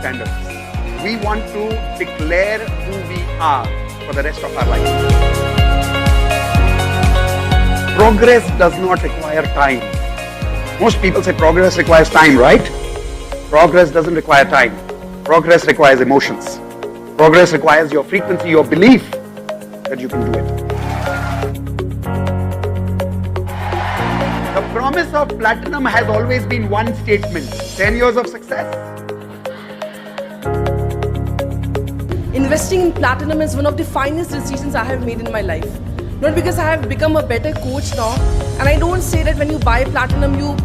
standards. We want to declare who we are for the rest of our life. Progress does not require time. Most people say progress requires time, right? Progress doesn't require time. Progress requires emotions. Progress requires your frequency, your belief that you can do it. The promise of platinum has always been one statement: 10 years of success. Investing in platinum is one of the finest decisions I have made in my life. Not because I have become a better coach now, and I don't say that when you buy platinum you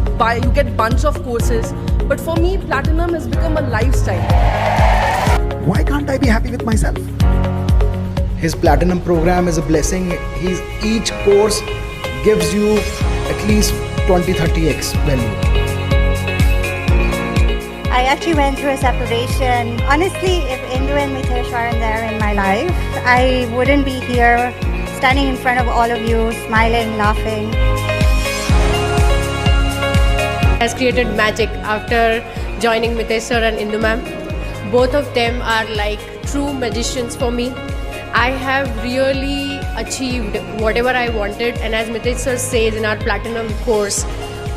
get bunch of courses, but for me platinum has become a lifestyle. Why can't I be happy with myself? His platinum program is a blessing. Each course gives you at least 20-30x value. I actually went through a separation. Honestly, if Indu and Mitesh weren't there in my life, I wouldn't be here standing in front of all of you, smiling, laughing. Has created magic after joining Mitesh sir and Indu ma'am. Both of them are like true magicians for me. I have really achieved whatever I wanted, and as Mitesh sir says in our platinum course,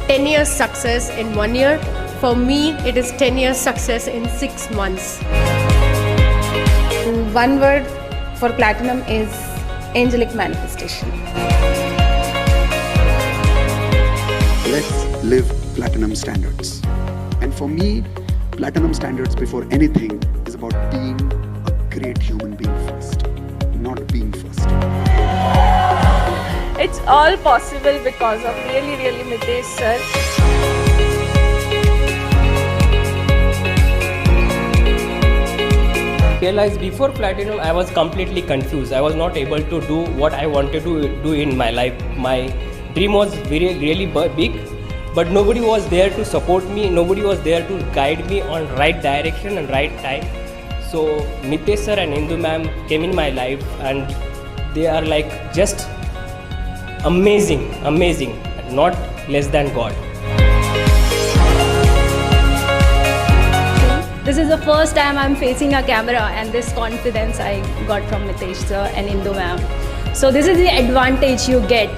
10 years success in 1 year. For me, it is 10 years success in 6 months. One word for platinum is angelic manifestation. Let's live platinum standards. And for me, platinum standards before anything is about being a great human being first, not being first. It's all possible because of really Mitesh sir. Realized before platinum I was completely confused. I was not able to do what I wanted to do in my life. My dream was really big, but nobody was there to support me. Nobody was there to guide me on right direction and right time. So Mitesh sir and Indu ma'am came in my life, and they are like just amazing, not less than God. This is the first time I'm facing a camera, and this confidence I got from Mitesh sir and Indu ma'am. So this is the advantage you get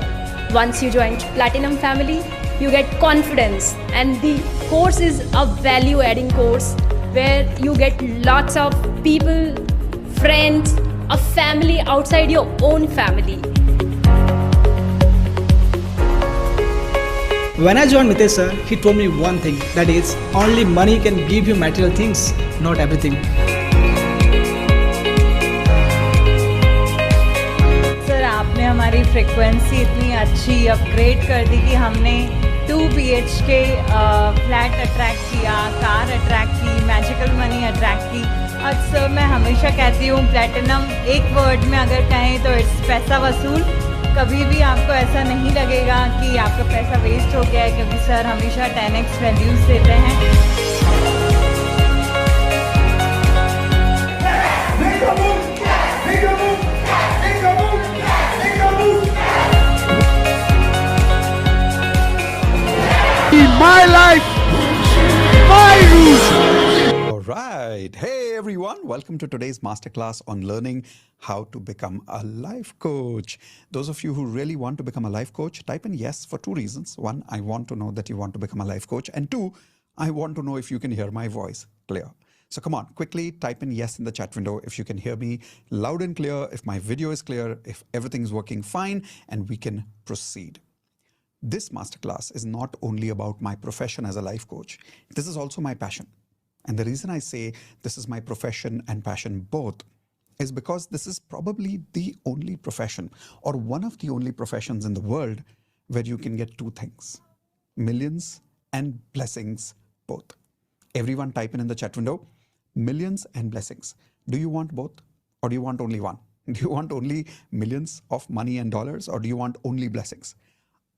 once you join Platinum family. You get confidence, and the course is a value adding course where you get lots of people, friends, a family outside your own family. When I joined Mitesh sir, he told me one thing, that is, only money can give you material things, not everything. Sir आपने हमारी frequency इतनी अच्छी upgrade कर दी कि हमने 2 BHK flat attract किया, car attract की, magical money attract की। और सर मैं हमेशा कहती हूँ प्लैटिनम एक वर्ड में अगर कहें तो इट्स पैसा वसूल। कभी भी आपको ऐसा नहीं लगेगा कि आपका पैसा वेस्ट हो गया है, क्योंकि सर हमेशा 10x वैल्यूज देते हैं। My life, my rules. All right. Hey, everyone. Welcome to today's masterclass on learning how to become a life coach. Those of you who really want to become a life coach, type in yes for 2 reasons. 1, I want to know that you want to become a life coach. And 2, I want to know if you can hear my voice clear. So come on, quickly type in yes in the chat window if you can hear me loud and clear, if my video is clear, if everything's working fine, and we can proceed. This masterclass is not only about my profession as a life coach. This is also my passion. And the reason I say this is my profession and passion both is because this is probably the only profession, or one of the only professions in the world, where you can get 2 things: millions and blessings both. Everyone type in the chat window, millions and blessings. Do you want both, or do you want only one? Do you want only millions of money and dollars, or do you want only blessings?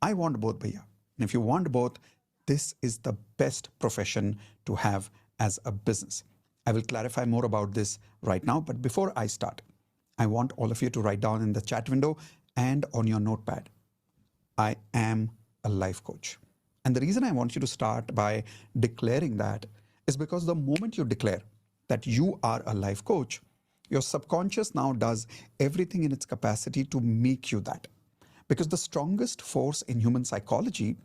I want both, bhaiya. And if you want both, this is the best profession to have as a business. I will clarify more about this right now, but before I start, I want all of you to write down in the chat window and on your notepad, I am a life coach. And the reason I want you to start by declaring that is because the moment you declare that you are a life coach, your subconscious now does everything in its capacity to make you that. Because the strongest force in human psychology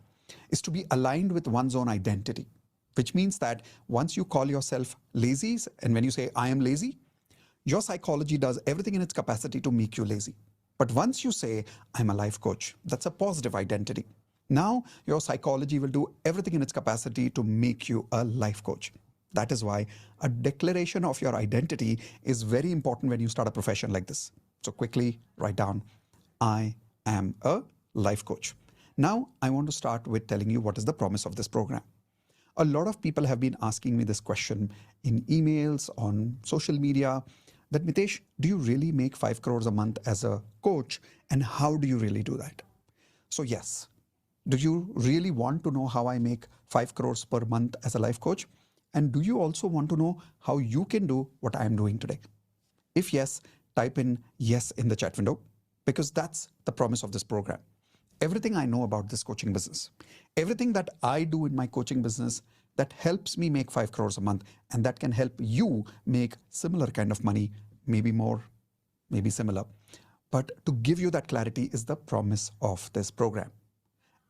is to be aligned with one's own identity, which means that once you call yourself lazy, and when you say, I am lazy, your psychology does everything in its capacity to make you lazy. But once you say, I'm a life coach, that's a positive identity. Now your psychology will do everything in its capacity to make you a life coach. That is why a declaration of your identity is very important when you start a profession like this. So quickly write down, I am a life coach. Now I want to start with telling you what is the promise of this program. A lot of people have been asking me this question in emails, on social media, that Mitesh, do you really make 5 crores a month as a coach? And how do you really do that? So yes, do you really want to know how I make 5 crores per month as a life coach? And do you also want to know how you can do what I am doing today? If yes, type in yes in the chat window, because that's the promise of this program. Everything I know about this coaching business, everything that I do in my coaching business that helps me make 5 crores a month, and that can help you make similar kind of money, maybe more, maybe similar. But to give you that clarity is the promise of this program.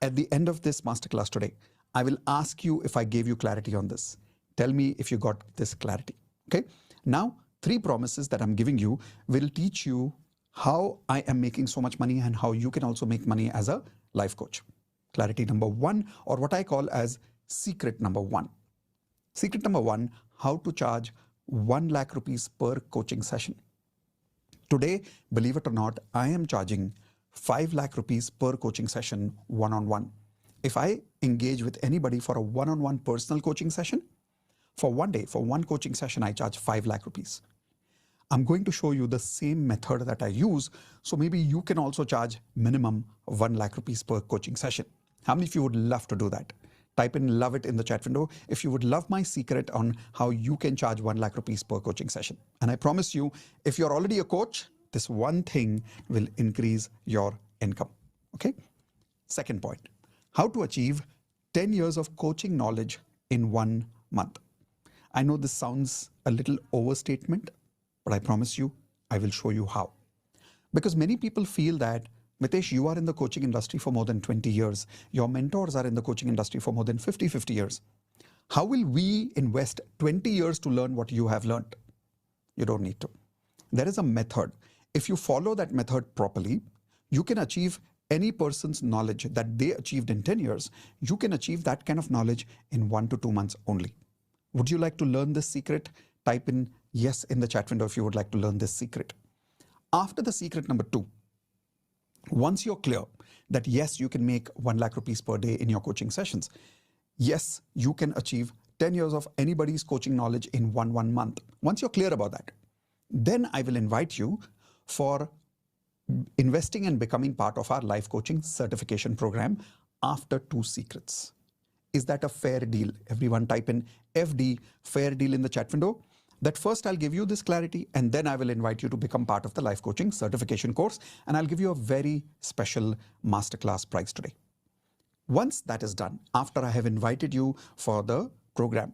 At the end of this masterclass today, I will ask you if I gave you clarity on this. Tell me if you got this clarity. Okay. Now, 3 promises that I'm giving you will teach you how I am making so much money and how you can also make money as a life coach. Clarity number 1, or what I call as secret number 1. Secret number 1, how to charge 1 lakh rupees per coaching session. Today, believe it or not, I am charging 5 lakh rupees per coaching session one-on-one. If I engage with anybody for a one-on-one personal coaching session, for one day, for one coaching session, I charge 5 lakh rupees. I'm going to show you the same method that I use, so maybe you can also charge minimum 1 lakh rupees per coaching session. How many of you would love to do that? Type in love it in the chat window if you would love my secret on how you can charge 1 lakh rupees per coaching session. And I promise you, if you're already a coach, this one thing will increase your income. Okay? Second point, how to achieve 10 years of coaching knowledge in 1 month. I know this sounds a little overstatement, but I promise you, I will show you how. Because many people feel that, Mitesh, you are in the coaching industry for more than 20 years. Your mentors are in the coaching industry for more than 50 years. How will we invest 20 years to learn what you have learned? You don't need to. There is a method. If you follow that method properly, you can achieve any person's knowledge that they achieved in 10 years. You can achieve that kind of knowledge in 1 to 2 months only. Would you like to learn this secret? Type in yes in the chat window if you would like to learn this secret. After the secret number 2, once you're clear that yes, you can make 1 lakh rupees per day in your coaching sessions, yes, you can achieve 10 years of anybody's coaching knowledge in one month. Once you're clear about that, then I will invite you for investing and becoming part of our life coaching certification program after 2 secrets. Is that a fair deal? Everyone type in FD, fair deal in the chat window. That first I'll give you this clarity, and then I will invite you to become part of the life coaching certification course, and I'll give you a very special masterclass prize today. Once that is done, after I have invited you for the program,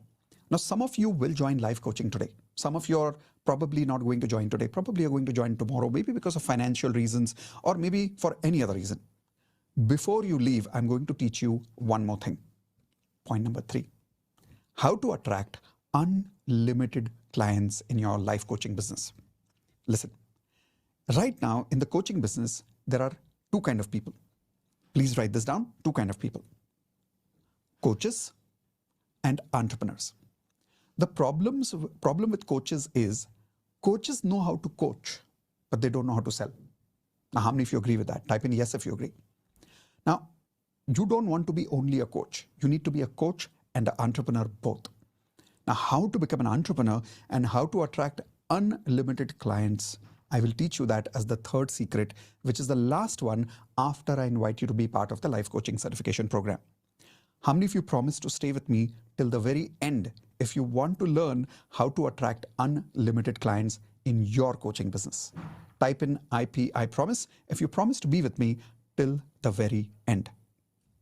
now some of you will join life coaching today. Some of you are probably not going to join today, probably are going to join tomorrow, maybe because of financial reasons or maybe for any other reason. Before you leave, I'm going to teach you one more thing. Point number 3, how to attract unlimited clients in your life coaching business. Listen, right now in the coaching business, there are 2 kinds of people. Please write this down, 2 kinds of people. Coaches and entrepreneurs. The problem with coaches is coaches know how to coach, but they don't know how to sell. Now, how many of you agree with that? Type in yes if you agree. Now, you don't want to be only a coach. You need to be a coach and an entrepreneur both. Now, how to become an entrepreneur and how to attract unlimited clients, I will teach you that as the 3rd secret, which is the last one after I invite you to be part of the life coaching certification program. How many of you promise to stay with me till the very end if you want to learn how to attract unlimited clients in your coaching business? Type in IP, I promise, if you promise to be with me till the very end.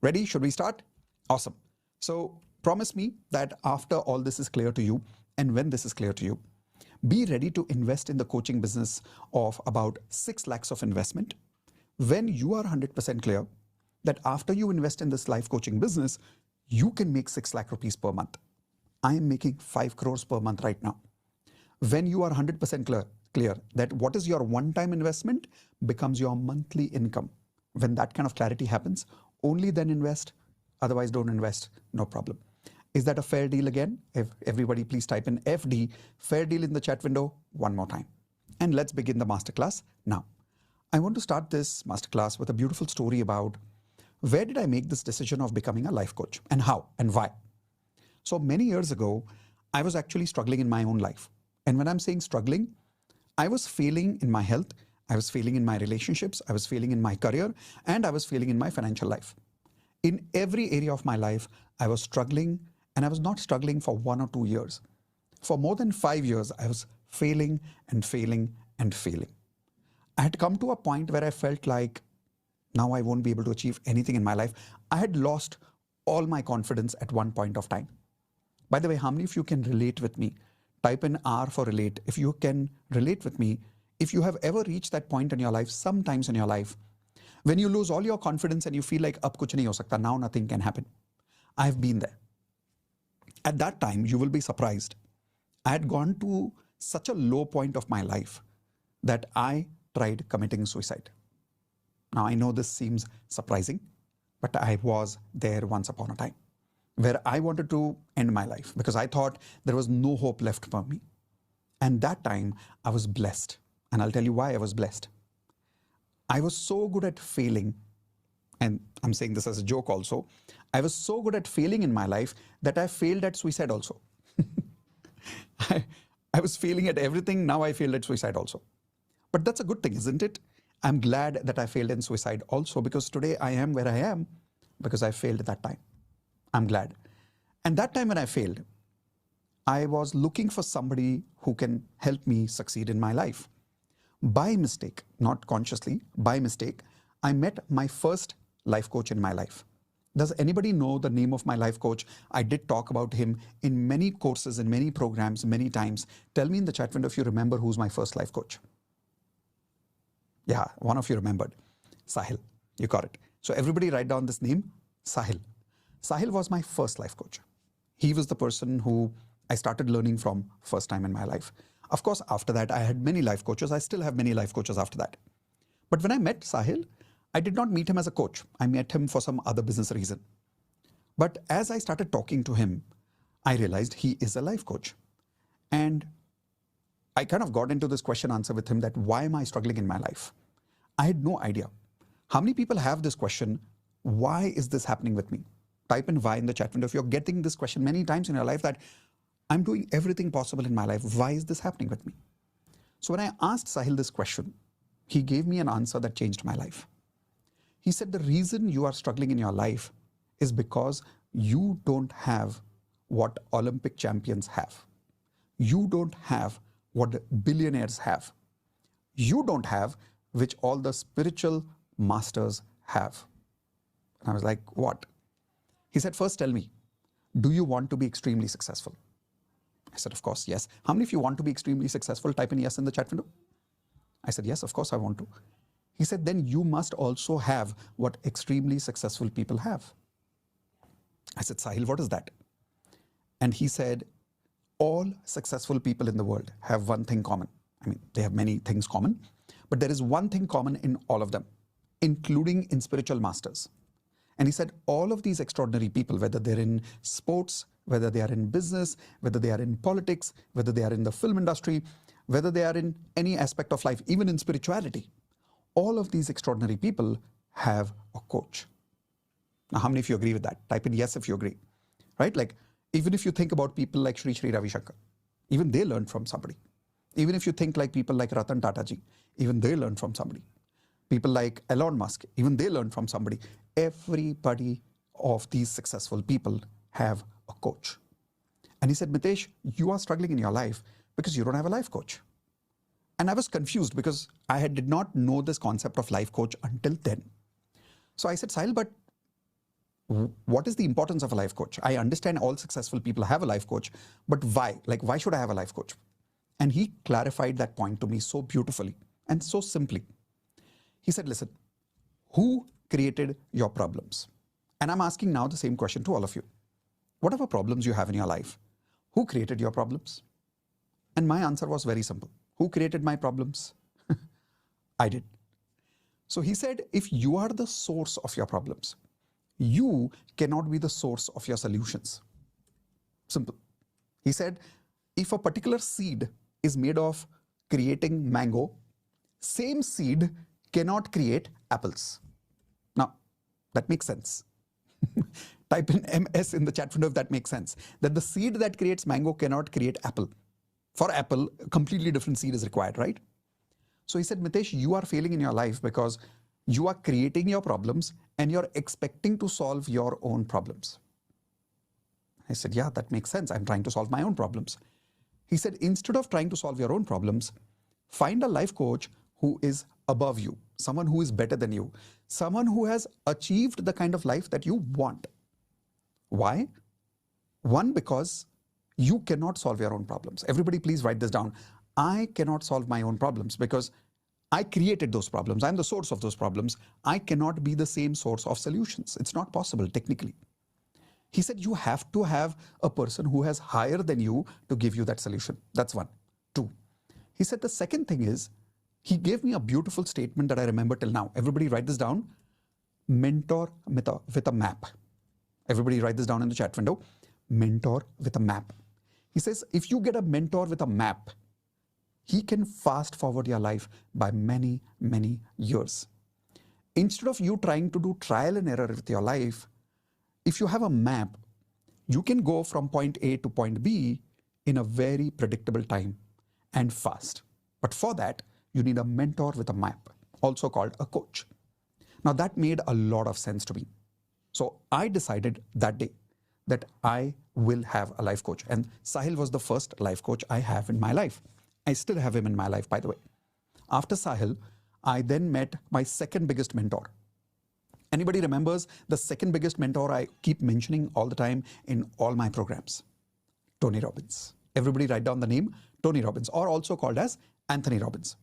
Ready? Should we start? Awesome. So promise me that after all this is clear to you, and when this is clear to you, Be ready to invest in the coaching business of about 6 lakhs of investment when you are 100% clear that after you invest in this life coaching business, you can make 6 lakh rupees per month. I am making 5 crores per month right now. When you are 100% clear that what is your one-time investment becomes your monthly income. When that kind of clarity happens, only then invest, otherwise don't invest, no problem. Is that a fair deal again? If everybody please type in FD, fair deal in the chat window one more time. And let's begin the masterclass now. I want to start this masterclass with a beautiful story about where did I make this decision of becoming a life coach and how and why. So many years ago, I was actually struggling in my own life. And when I'm saying struggling, I was failing in my health, I was failing in my relationships, I was failing in my career, and I was failing in my financial life. In every area of my life, I was struggling, and I was not struggling for 1 or 2 years. For more than 5 years, I was failing and failing and failing. I had come to a point where I felt like now I won't be able to achieve anything in my life. I had lost all my confidence at one point of time. By the way, how many of you can relate with me? Type in R for relate. If you can relate with me, if you have ever reached that point in your life, sometimes in your life, when you lose all your confidence and you feel like ab kuch nahi ho sakta, now nothing can happen. I've been there. At that time, you will be surprised. I had gone to such a low point of my life that I tried committing suicide. Now, I know this seems surprising, but I was there once upon a time where I wanted to end my life because I thought there was no hope left for me. And that time, I was blessed. And I'll tell you why I was blessed. I was so good at failing, and I'm saying this as a joke also. I was so good at failing in my life that I failed at suicide also. I was failing at everything, now I failed at suicide also. But that's a good thing, isn't it? I'm glad that I failed in suicide also because today I am where I am because I failed at that time. I'm glad. And that time when I failed, I was looking for somebody who can help me succeed in my life. By mistake, not consciously, by mistake, I met my first life coach in my life. Does anybody know the name of my life coach? I did talk about him in many courses, in many programs, many times. Tell me in the chat window if you remember who's my first life coach. Yeah, one of you remembered. Sahil. You got it. So everybody write down this name, Sahil. Sahil was my first life coach. He was the person who I started learning from first time in my life. Of course, after that, I had many life coaches. I still have many life coaches after that. But when I met Sahil, I did not meet him as a coach. I met him for some other business reason. But as I started talking to him, I realized he is a life coach. And I kind of got into this question answer with him that why am I struggling in my life? I had no idea. How many people have this question? Why is this happening with me? Type in why in the chat window. If you're getting this question many times in your life that I'm doing everything possible in my life, why is this happening with me? So when I asked Sahil this question, he gave me an answer that changed my life. He said the reason you are struggling in your life is because you don't have what Olympic champions have. You don't have what billionaires have. You don't have which all the spiritual masters have. And I was like, what? He said, first tell me, do you want to be extremely successful? I said, of course, yes. How many of you want to be extremely successful? Type in yes in the chat window. I said, yes, of course I want to. He said, then you must also have what extremely successful people have. I said, Sahil, what is that? And he said, all successful people in the world have one thing common. I mean, they have many things common, but there is one thing common in all of them, including in spiritual masters. And he said, all of these extraordinary people, whether they're in sports, whether they are in business, whether they are in politics, whether they are in the film industry, whether they are in any aspect of life, even in spirituality, all of these extraordinary people have a coach. Now, how many of you agree with that? Type in yes if you agree, right? Like, even if you think about people like Sri Sri Ravi Shankar, even they learned from somebody. Even if you think like people like Ratan Tata ji, even they learned from somebody. People like Elon Musk, even they learned from somebody. Everybody of these successful people have a coach. And he said, Mitesh, you are struggling in your life because you don't have a life coach. And I was confused because I did not know this concept of life coach until then. So I said, Sahil, but what is the importance of a life coach? I understand all successful people have a life coach, but why? Like, why should I have a life coach? And he clarified that point to me so beautifully and so simply. He said, listen, who created your problems? And I'm asking now the same question to all of you. Whatever problems you have in your life, who created your problems? And my answer was very simple. Who created my problems? I did. So he said, if you are the source of your problems, you cannot be the source of your solutions. Simple. He said, if a particular seed is made of creating mango, same seed cannot create apples. Now, that makes sense. Type in MS in the chat window if that makes sense. That the seed that creates mango cannot create apple. For apple, a completely different seed is required, right? So he said, Mitesh, you are failing in your life because you are creating your problems and you're expecting to solve your own problems. I said, yeah, that makes sense. I'm trying to solve my own problems. He said, instead of trying to solve your own problems, find a life coach who is above you, someone who is better than you, someone who has achieved the kind of life that you want. Why? One, because you cannot solve your own problems. Everybody please write this down. I cannot solve my own problems because I created those problems. I'm the source of those problems. I cannot be the same source of solutions. It's not possible technically. He said, you have to have a person who has higher than you to give you that solution. That's one. Two. He said, the second thing is, he gave me a beautiful statement that I remember till now. Everybody write this down. Mentor with a map. Everybody write this down in the chat window. Mentor with a map. He says, if you get a mentor with a map, he can fast forward your life by many, many years. Instead of you trying to do trial and error with your life, if you have a map, you can go from point A to point B in a very predictable time and fast. But for that, you need a mentor with a map, also called a coach. Now that made a lot of sense to me. So I decided that day that I will have a life coach. And Sahil was the first life coach I have in my life. I still have him in my life, by the way. After Sahil, I then met my second biggest mentor. Anybody remembers the second biggest mentor I keep mentioning all the time in all my programs? Tony Robbins. Everybody write down the name Tony Robbins, or also called as Anthony Robbins.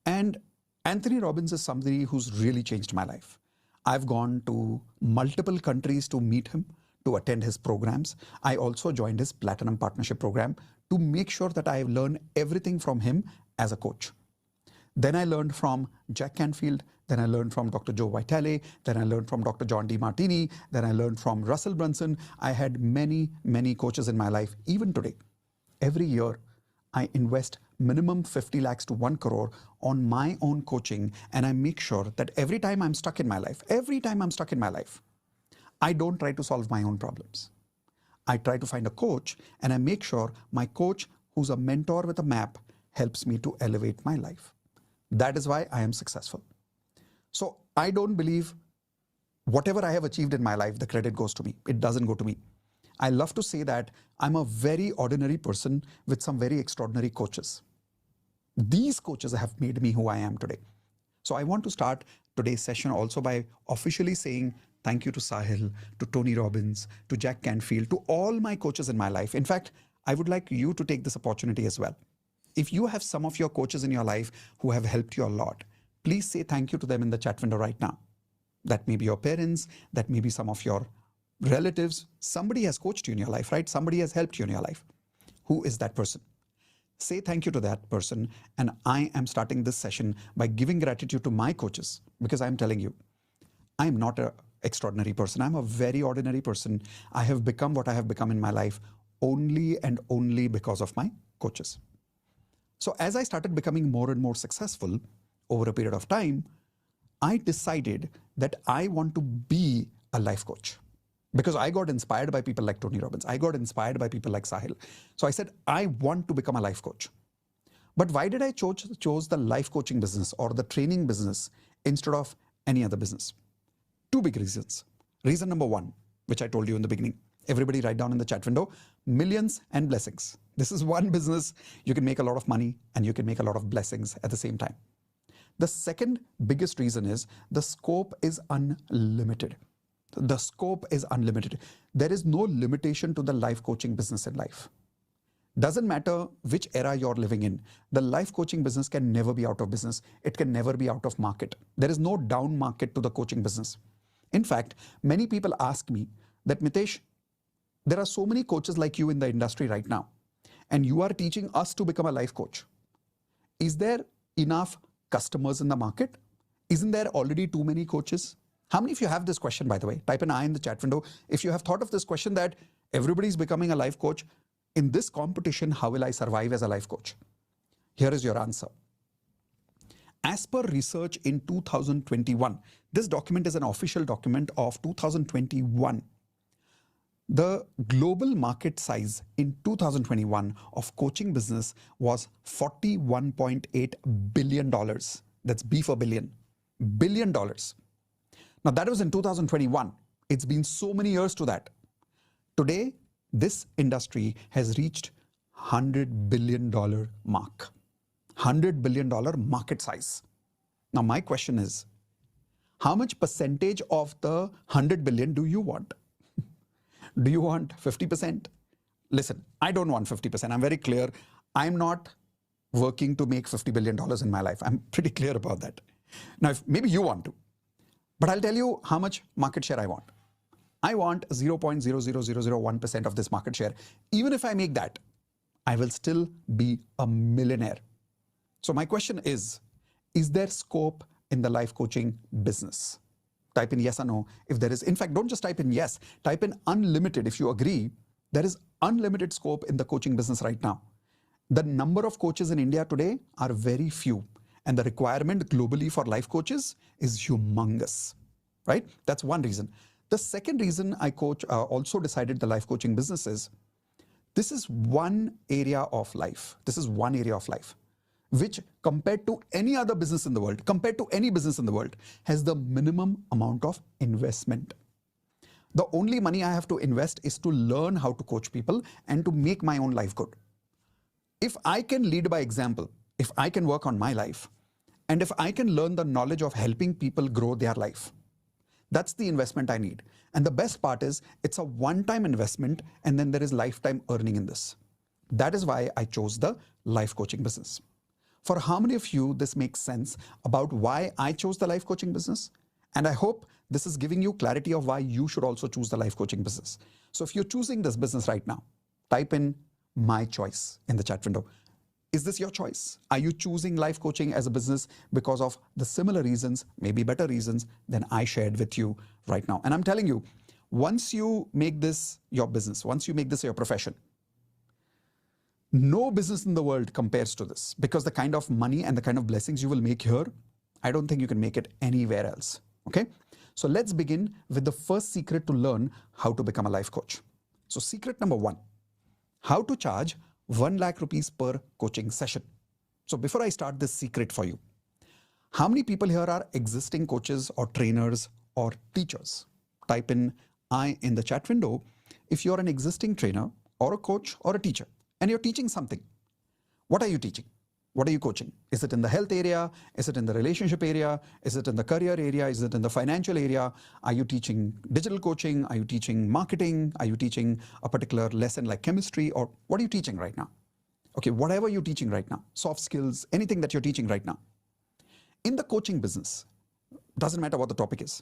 And Anthony Robbins is somebody who's really changed my life. I've gone to multiple countries to meet him, to attend his programs. I also joined his Platinum Partnership Program to make sure that I learn everything from him as a coach. Then I learned from Jack Canfield, then I learned from Dr. Joe Vitale, then I learned from Dr. John D. Martini, then I learned from Russell Brunson. I had many, many coaches in my life, even today. Every year, I invest minimum 50 lakhs to 1 crore on my own coaching, and I make sure that every time I'm stuck in my life, I don't try to solve my own problems. I try to find a coach, and I make sure my coach, who's a mentor with a map, helps me to elevate my life. That is why I am successful. So I don't believe whatever I have achieved in my life, the credit goes to me. It doesn't go to me. I love to say that I'm a very ordinary person with some very extraordinary coaches. These coaches have made me who I am today. So I want to start today's session also by officially saying thank you to Sahil, to Tony Robbins, to Jack Canfield, to all my coaches in my life. In fact, I would like you to take this opportunity as well. If you have some of your coaches in your life who have helped you a lot, please say thank you to them in the chat window right now. That may be your parents, that may be some of your relatives. Somebody has coached you in your life, right? Somebody has helped you in your life. Who is that person? Say thank you to that person. And I am starting this session by giving gratitude to my coaches, because I'm telling you, I'm not an extraordinary person. I'm a very ordinary person. I have become what I have become in my life only and only because of my coaches. So as I started becoming more and more successful over a period of time, I decided that I want to be a life coach, because I got inspired by people like Tony Robbins. I got inspired by people like Sahil. So I said, I want to become a life coach. But why did I chose the life coaching business or the training business instead of any other business? Two big reasons. Reason number one, which I told you in the beginning. Everybody write down in the chat window, millions and blessings. This is one business. You can make a lot of money and you can make a lot of blessings at the same time. The second biggest reason is the scope is unlimited. The scope is unlimited. There is no limitation to the life coaching business in life. Doesn't matter which era you're living in, the life coaching business can never be out of business. It can never be out of market. There is no down market to the coaching business. In fact, many people ask me that, Mitesh, there are so many coaches like you in the industry right now, and you are teaching us to become a life coach. Is there enough customers in the market? Isn't there already too many coaches? How many of you have this question, by the way? Type an I in the chat window. If you have thought of this question that everybody's becoming a life coach, in this competition, how will I survive as a life coach? Here is your answer. As per research in 2021, this document is an official document of 2021. The global market size in 2021 of coaching business was $41.8 billion. That's B for billion. Billion dollars. Now that was in 2021. It's been so many years to that. Today, this industry has reached $100 billion mark. $100 billion market size. Now my question is, how much percentage of the 100 billion do you want? Do you want 50%? Listen, I don't want 50%. I'm very clear. I'm not working to make $50 billion in my life. I'm pretty clear about that. Now, maybe you want to, but I'll tell you how much market share I want. I want 0.00001% of this market share. Even if I make that, I will still be a millionaire. So my question is there scope in the life coaching business? Type in yes or no if there is. In fact, don't just type in yes, type in unlimited if you agree. There is unlimited scope in the coaching business right now. The number of coaches in India today are very few, and the requirement globally for life coaches is humongous, right? That's one reason. The second reason I also decided the life coaching business is, this is one area of life. This is one area of life which, compared to any other business in the world, compared to any business in the world, has the minimum amount of investment. The only money I have to invest is to learn how to coach people and to make my own life good. If I can lead by example, if I can work on my life, and if I can learn the knowledge of helping people grow their life, that's the investment I need. And the best part is, it's a one-time investment, and then there is lifetime earning in this. That is why I chose the life coaching business. For how many of you this makes sense about why I chose the life coaching business? And I hope this is giving you clarity of why you should also choose the life coaching business. So if you're choosing this business right now, type in my choice in the chat window. Is this your choice? Are you choosing life coaching as a business because of the similar reasons, maybe better reasons than I shared with you right now? And I'm telling you, once you make this your business, once you make this your profession, no business in the world compares to this, because the kind of money and the kind of blessings you will make here, I don't think you can make it anywhere else. Okay? So let's begin with the first secret to learn how to become a life coach. So secret number one, how to charge 1 lakh rupees per coaching session. So before I start this secret for you, how many people here are existing coaches or trainers or teachers? Type in I in the chat window if you're an existing trainer or a coach or a teacher and you're teaching something. What are you teaching? What are you coaching? Is it in the health area? Is it in the relationship area? Is it in the career area? Is it in the financial area? Are you teaching digital coaching? Are you teaching marketing? Are you teaching a particular lesson like chemistry? Or what are you teaching right now? Okay, whatever you're teaching right now, soft skills, anything that you're teaching right now. In the coaching business, doesn't matter what the topic is,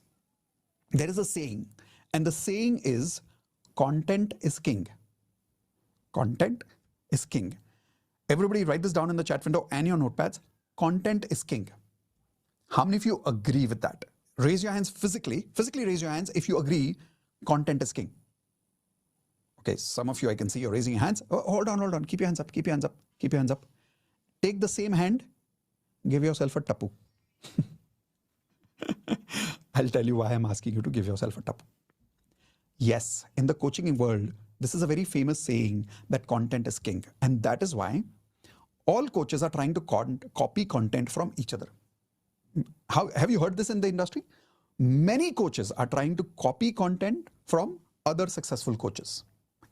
there is a saying, and the saying is, content is king. Content is king. Everybody write this down in the chat window and your notepads. Content is king. How many of you agree with that? Raise your hands physically raise your hands if you agree content is king. Okay, some of you I can see you're raising your hands. Oh, hold on. Keep your hands up, keep your hands up, keep your hands up. Take the same hand, give yourself a tapu. I'll tell you why I'm asking you to give yourself a tapu. Yes, in the coaching world, this is a very famous saying that content is king. And that is why all coaches are trying to copy content from each other. Have you heard this in the industry? Many coaches are trying to copy content from other successful coaches.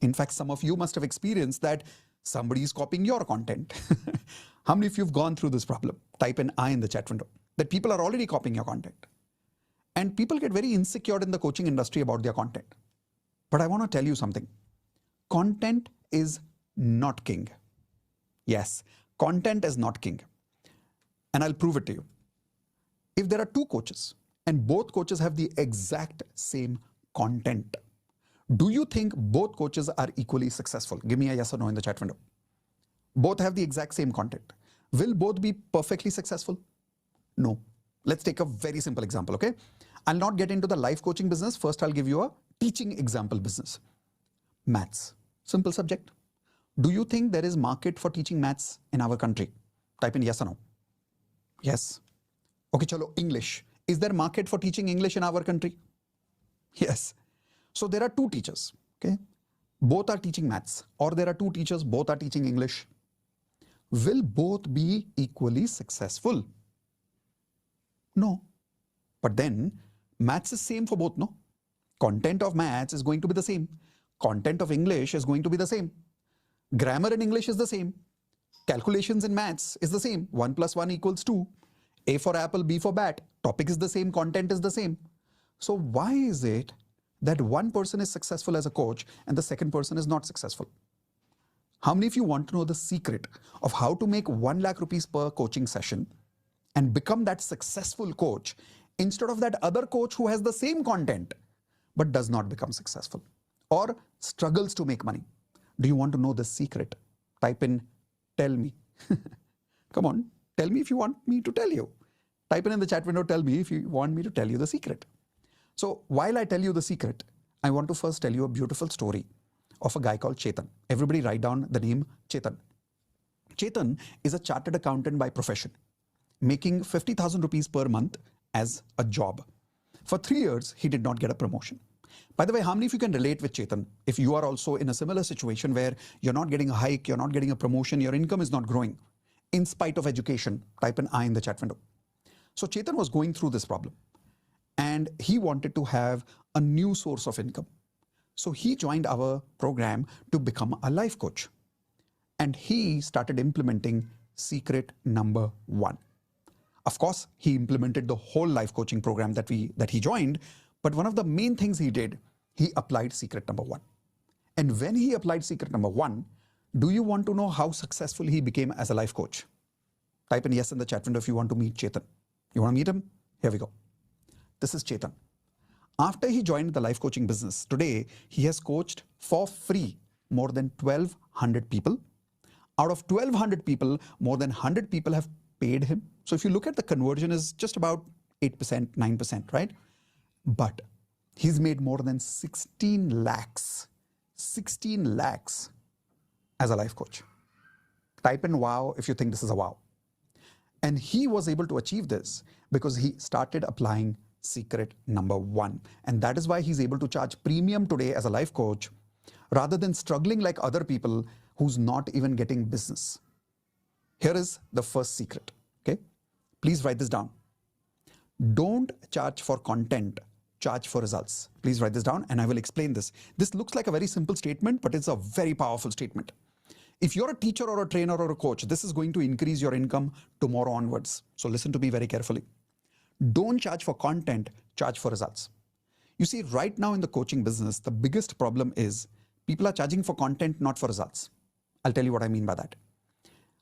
In fact, some of you must have experienced that somebody is copying your content. How many of you have gone through this problem? Type an I in the chat window. That people are already copying your content. And people get very insecure in the coaching industry about their content. But I want to tell you something. Content is not king. Yes, content is not king. And I'll prove it to you. If there are two coaches and both coaches have the exact same content, do you think both coaches are equally successful? Give me a yes or no in the chat window. Both have the exact same content. Will both be perfectly successful? No. Let's take a very simple example, okay? I'll not get into the life coaching business. First, I'll give you a teaching example business. Maths. Simple subject. Do you think there is market for teaching maths in our country? Type in yes or no. Yes. Okay, chalo, English. Is there market for teaching English in our country? Yes. So there are two teachers, okay? Both are teaching maths, or there are two teachers, both are teaching English. Will both be equally successful? No. But then maths is same for both, no? Content of maths is going to be the same. Content of English is going to be the same. Grammar in English is the same. Calculations in maths is the same. 1 plus 1 equals 2. A for apple, B for bat. Topic is the same, content is the same. So why is it that one person is successful as a coach and the second person is not successful? How many of you want to know the secret of how to make 1 lakh rupees per coaching session and become that successful coach instead of that other coach who has the same content but does not become successful or struggles to make money? Do you want to know the secret? Type in tell me. Come on, tell me if you want me to tell you. Type in the chat window, tell me if you want me to tell you the secret. So while I tell you the secret, I want to first tell you a beautiful story of a guy called Chetan. Everybody write down the name Chetan. Chetan is a chartered accountant by profession, making 50,000 rupees per month as a job. For 3 years, he did not get a promotion. By the way, how many of you can relate with Chetan if you are also in a similar situation where you're not getting a hike, you're not getting a promotion, your income is not growing in spite of education? Type an I in the chat window. So Chetan was going through this problem and he wanted to have a new source of income. So he joined our program to become a life coach. And he started implementing secret number 1. Of course, he implemented the whole life coaching program that he joined. But one of the main things he did, he applied secret number 1. And when he applied secret number 1, do you want to know how successful he became as a life coach? Type in yes in the chat window if you want to meet Chetan. You want to meet him? Here we go. This is Chetan. After he joined the life coaching business, today he has coached for free more than 1,200 people. Out of 1,200 people, more than 100 people have paid him. So if you look at the conversion is just about 8%, 9%, right? But he's made more than 16 lakhs as a life coach. Type in wow if you think this is a wow. And he was able to achieve this because he started applying secret number 1. And that is why he's able to charge premium today as a life coach rather than struggling like other people who's not even getting business. Here is the first secret, okay? Please write this down. Don't charge for content, charge for results. Please write this down and I will explain this. This looks like a very simple statement, but it's a very powerful statement. If you're a teacher or a trainer or a coach, this is going to increase your income tomorrow onwards. So listen to me very carefully. Don't charge for content, charge for results. You see, right now in the coaching business, the biggest problem is people are charging for content, not for results. I'll tell you what I mean by that.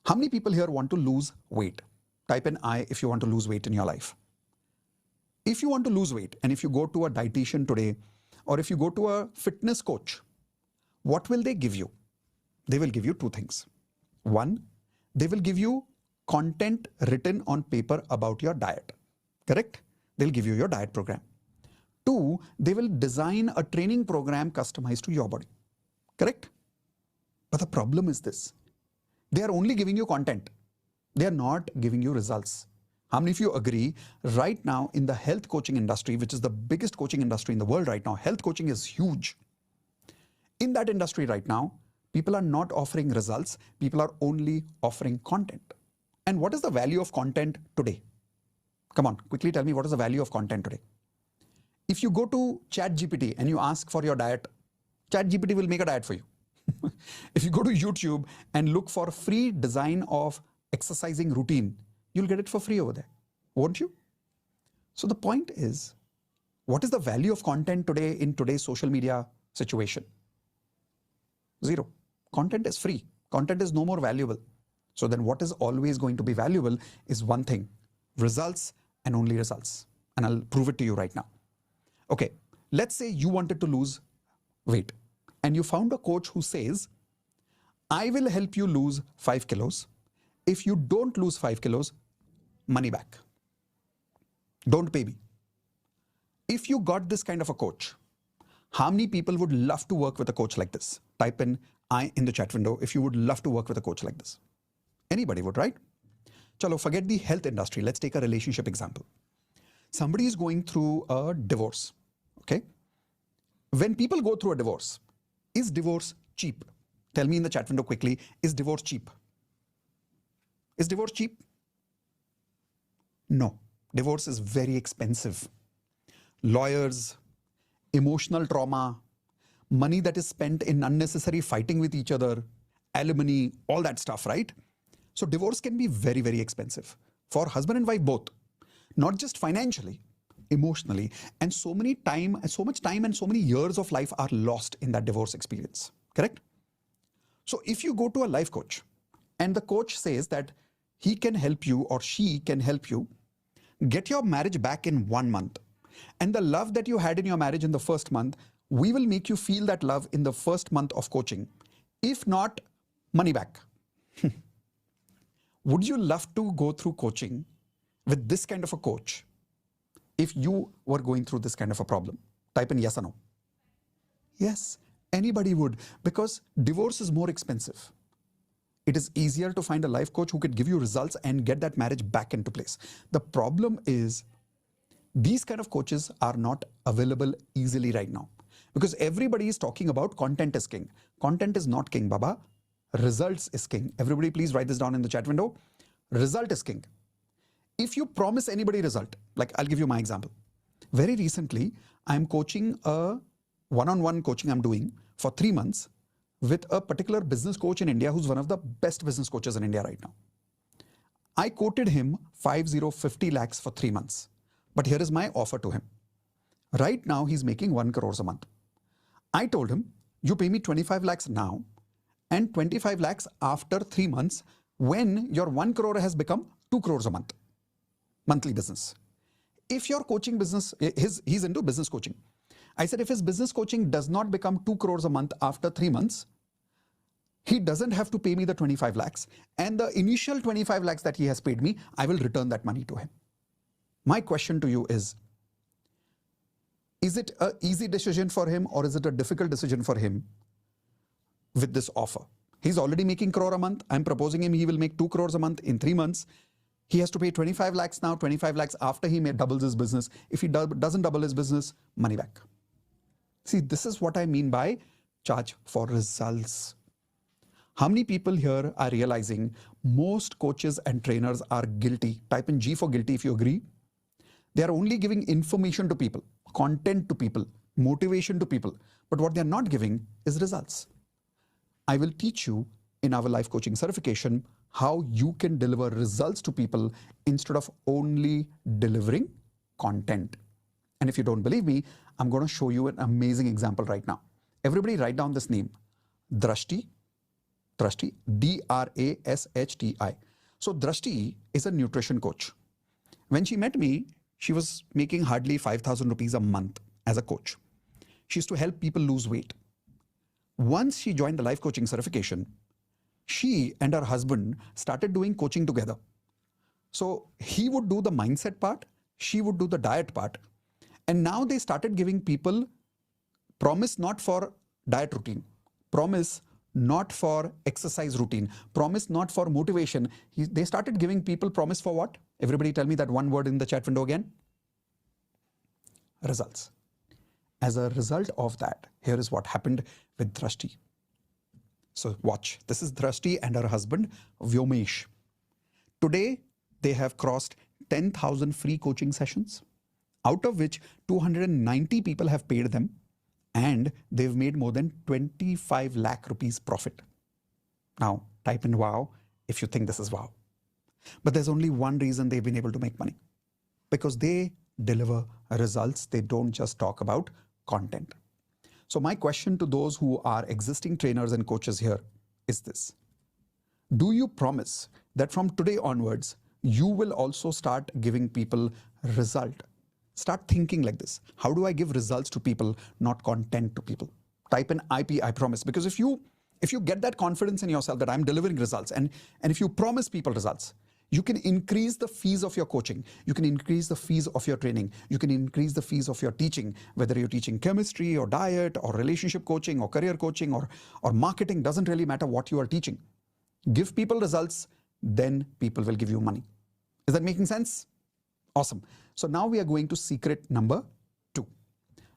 How many people here want to lose weight? Type in I if you want to lose weight in your life. If you want to lose weight and if you go to a dietitian today or if you go to a fitness coach, what will they give you? They will give you 2 things. 1, they will give you content written on paper about your diet. Correct? They'll give you your diet program. 2, they will design a training program customized to your body. Correct? But the problem is this. They are only giving you content. They are not giving you results. How many of you agree right now in the health coaching industry, which is the biggest coaching industry in the world right now, health coaching is huge. In that industry right now, people are not offering results. People are only offering content. And what is the value of content today? Come on, quickly tell me what is the value of content today? If you go to ChatGPT and you ask for your diet, ChatGPT will make a diet for you. If you go to YouTube and look for free design of exercising routine, you'll get it for free over there, won't you? So the point is, what is the value of content today in today's social media situation? 0. Content is free. Content is no more valuable. So then what is always going to be valuable is one thing, results and only results. And I'll prove it to you right now. Okay, let's say you wanted to lose weight and you found a coach who says, I will help you lose 5 kilos. If you don't lose 5 kilos, money back. Don't pay me. If you got this kind of a coach, how many people would love to work with a coach like this? Type in I in the chat window if you would love to work with a coach like this. Anybody would, right? Chalo, forget the health industry. Let's take a relationship example. Somebody is going through a divorce, okay? When people go through a divorce, is divorce cheap? Tell me in the chat window quickly, is divorce cheap? Is divorce cheap? No, divorce is very expensive. Lawyers, emotional trauma, money that is spent in unnecessary fighting with each other, alimony, all that stuff, right? So divorce can be very, very expensive for husband and wife both, not just financially, emotionally, and so much time and so many years of life are lost in that divorce experience, correct? So if you go to a life coach and the coach says that he can help you or she can help you get your marriage back in 1 month, and the love that you had in your marriage in the first month, we will make you feel that love in the first month of coaching. If not, money back. Would you love to go through coaching with this kind of a coach if you were going through this kind of a problem? Type in yes or no. Yes, anybody would, because divorce is more expensive. It is easier to find a life coach who could give you results and get that marriage back into place. The problem is these kind of coaches are not available easily right now because everybody is talking about content is king. Content is not king, Baba. Results is king. Everybody please write this down in the chat window. Result is king. If you promise anybody result, like I'll give you my example. Very recently, I'm coaching a one-on-one coaching I'm doing for 3 months with a particular business coach in India who's one of the best business coaches in India right now. I quoted him 50 lakhs for 3 months. But here is my offer to him. Right now, he's making 1 crore a month. I told him, you pay me 25 lakhs now and 25 lakhs after 3 months when your 1 crore has become 2 crores a month, monthly business. If your coaching business, he's into business coaching. I said, if his business coaching does not become 2 crores a month after 3 months, he doesn't have to pay me the 25 lakhs. And the initial 25 lakhs that he has paid me, I will return that money to him. My question to you is it an easy decision for him or is it a difficult decision for him with this offer? He's already making crore a month. I'm proposing him he will make 2 crores a month in 3 months. He has to pay 25 lakhs now, 25 lakhs after he doubles his business. If he doesn't double his business, money back. See, this is what I mean by charge for results. How many people here are realizing most coaches and trainers are guilty? Type in G for guilty if you agree. They are only giving information to people, content to people, motivation to people. But what they're not giving is results. I will teach you in our life coaching certification how you can deliver results to people instead of only delivering content. And if you don't believe me, I'm going to show you an amazing example right now. Everybody write down this name, Drashti, D-R-A-S-H-T-I. So Drashti is a nutrition coach. When she met me, she was making hardly 5,000 rupees a month as a coach. She used to help people lose weight. Once she joined the life coaching certification, she and her husband started doing coaching together. So he would do the mindset part, she would do the diet part. And now they started giving people promise not for diet routine, promise not for exercise routine, promise not for motivation. They started giving people promise for what? Everybody tell me that one word in the chat window again. Results. As a result of that, here is what happened with Drashti. So watch, this is Drashti and her husband, Vyomesh. Today, they have crossed 10,000 free coaching sessions, out of which 290 people have paid them, and they've made more than 25 lakh rupees profit. Now, type in wow if you think this is wow. But there's only one reason they've been able to make money. Because they deliver results. They don't just talk about content. So my question to those who are existing trainers and coaches here is this. Do you promise that from today onwards, you will also start giving people result? Start thinking like this. How do I give results to people, not content to people? Type in IP, I promise. Because if you get that confidence in yourself that I'm delivering results, and if you promise people results, you can increase the fees of your coaching. You can increase the fees of your training. You can increase the fees of your teaching, whether you're teaching chemistry or diet or relationship coaching or career coaching or marketing, doesn't really matter what you are teaching. Give people results, then people will give you money. Is that making sense? Awesome. So now we are going to secret number 2.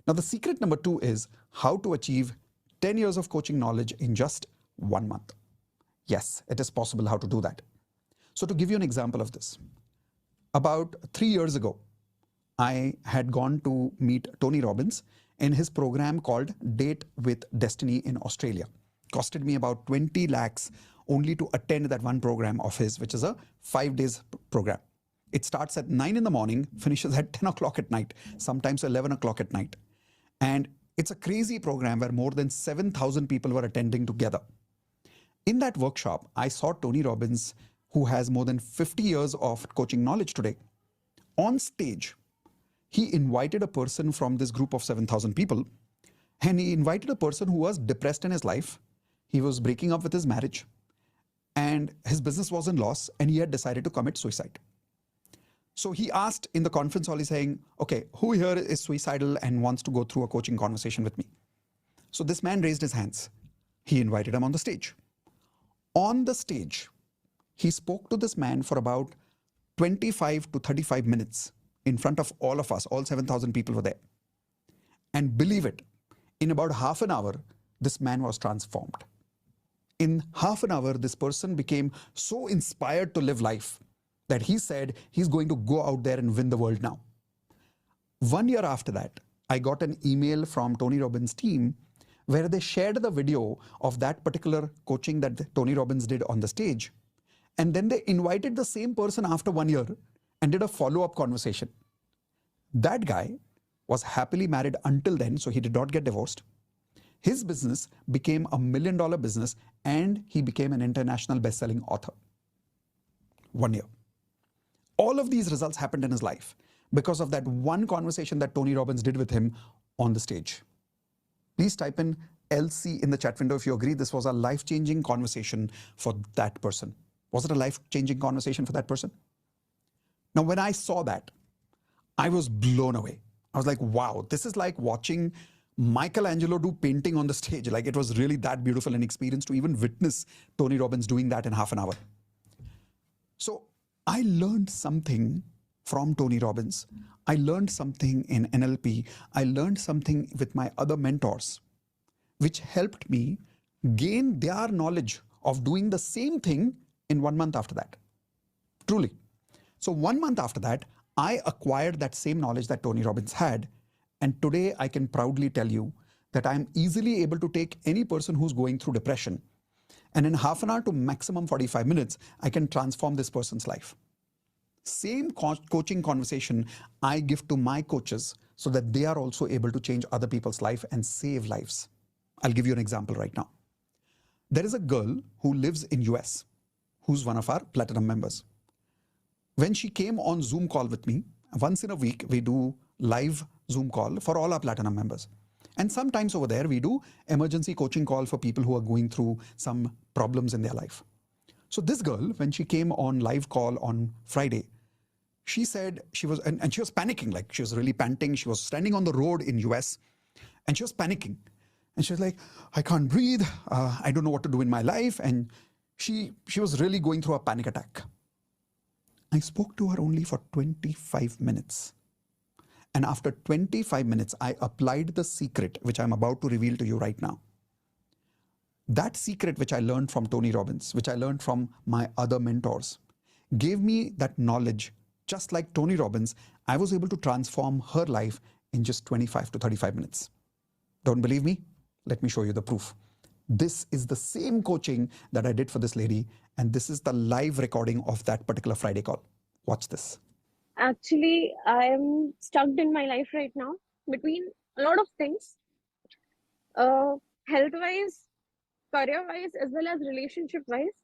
Now the secret number 2 is how to achieve 10 years of coaching knowledge in just 1 month. Yes, it is possible how to do that. So to give you an example of this, about 3 years ago, I had gone to meet Tony Robbins in his program called Date with Destiny in Australia. Costed me about 20 lakhs only to attend that one program of his, which is a 5 days program. It starts at 9 in the morning, finishes at 10 o'clock at night, sometimes 11 o'clock at night. And it's a crazy program where more than 7,000 people were attending together. In that workshop, I saw Tony Robbins, who has more than 50 years of coaching knowledge today. On stage, he invited a person from this group of 7,000 people, and he invited a person who was depressed in his life. He was breaking up with his marriage, and his business was in loss, and he had decided to commit suicide. So he asked in the conference hall, he's saying, okay, who here is suicidal and wants to go through a coaching conversation with me? So this man raised his hands. He invited him on the stage. On the stage, he spoke to this man for about 25 to 35 minutes in front of all of us. All 7,000 people were there. And believe it, in about half an hour, this man was transformed. In half an hour, this person became so inspired to live life that he said he's going to go out there and win the world now. 1 year after that, I got an email from Tony Robbins' team where they shared the video of that particular coaching that Tony Robbins did on the stage. And then they invited the same person after 1 year and did a follow-up conversation. That guy was happily married until then, so he did not get divorced. His business became $1 million business, and he became an international best-selling author. 1 year. All of these results happened in his life because of that one conversation that Tony Robbins did with him on the stage. Please type in LC in the chat window if you agree this was a life-changing conversation for that person. Was it a life-changing conversation for that person? Now, when I saw that, I was blown away. I was like, wow, this is like watching Michelangelo do painting on the stage. Like, it was really that beautiful an experience to even witness Tony Robbins doing that in half an hour. So I learned something from Tony Robbins. I learned something in NLP. I learned something with my other mentors, which helped me gain their knowledge of doing the same thing in 1 month after that. Truly. So 1 month after that, I acquired that same knowledge that Tony Robbins had. And today I can proudly tell you that I'm easily able to take any person who's going through depression, and in half an hour to maximum 45 minutes, I can transform this person's life. Same coaching conversation I give to my coaches so that they are also able to change other people's life and save lives. I'll give you an example right now. There is a girl who lives in US who's one of our platinum members. When she came on Zoom call with me, once in a week, we do live Zoom call for all our platinum members. And sometimes over there, we do emergency coaching call for people who are going through some problems in their life. So this girl, when she came on live call on Friday, she said she was, and she was panicking, like she was really panting. She was standing on the road in US and she was panicking. And she was like, I can't breathe. I don't know what to do in my life. And she was really going through a panic attack. I spoke to her only for 25 minutes. And after 25 minutes, I applied the secret, which I'm about to reveal to you right now. That secret, which I learned from Tony Robbins, which I learned from my other mentors, gave me that knowledge. Just like Tony Robbins, I was able to transform her life in just 25 to 35 minutes. Don't believe me? Let me show you the proof. This is the same coaching that I did for this lady, and this is the live recording of that particular Friday call. Watch this. Actually, I'm stuck in my life right now between a lot of things, health-wise, career-wise, as well as relationship-wise.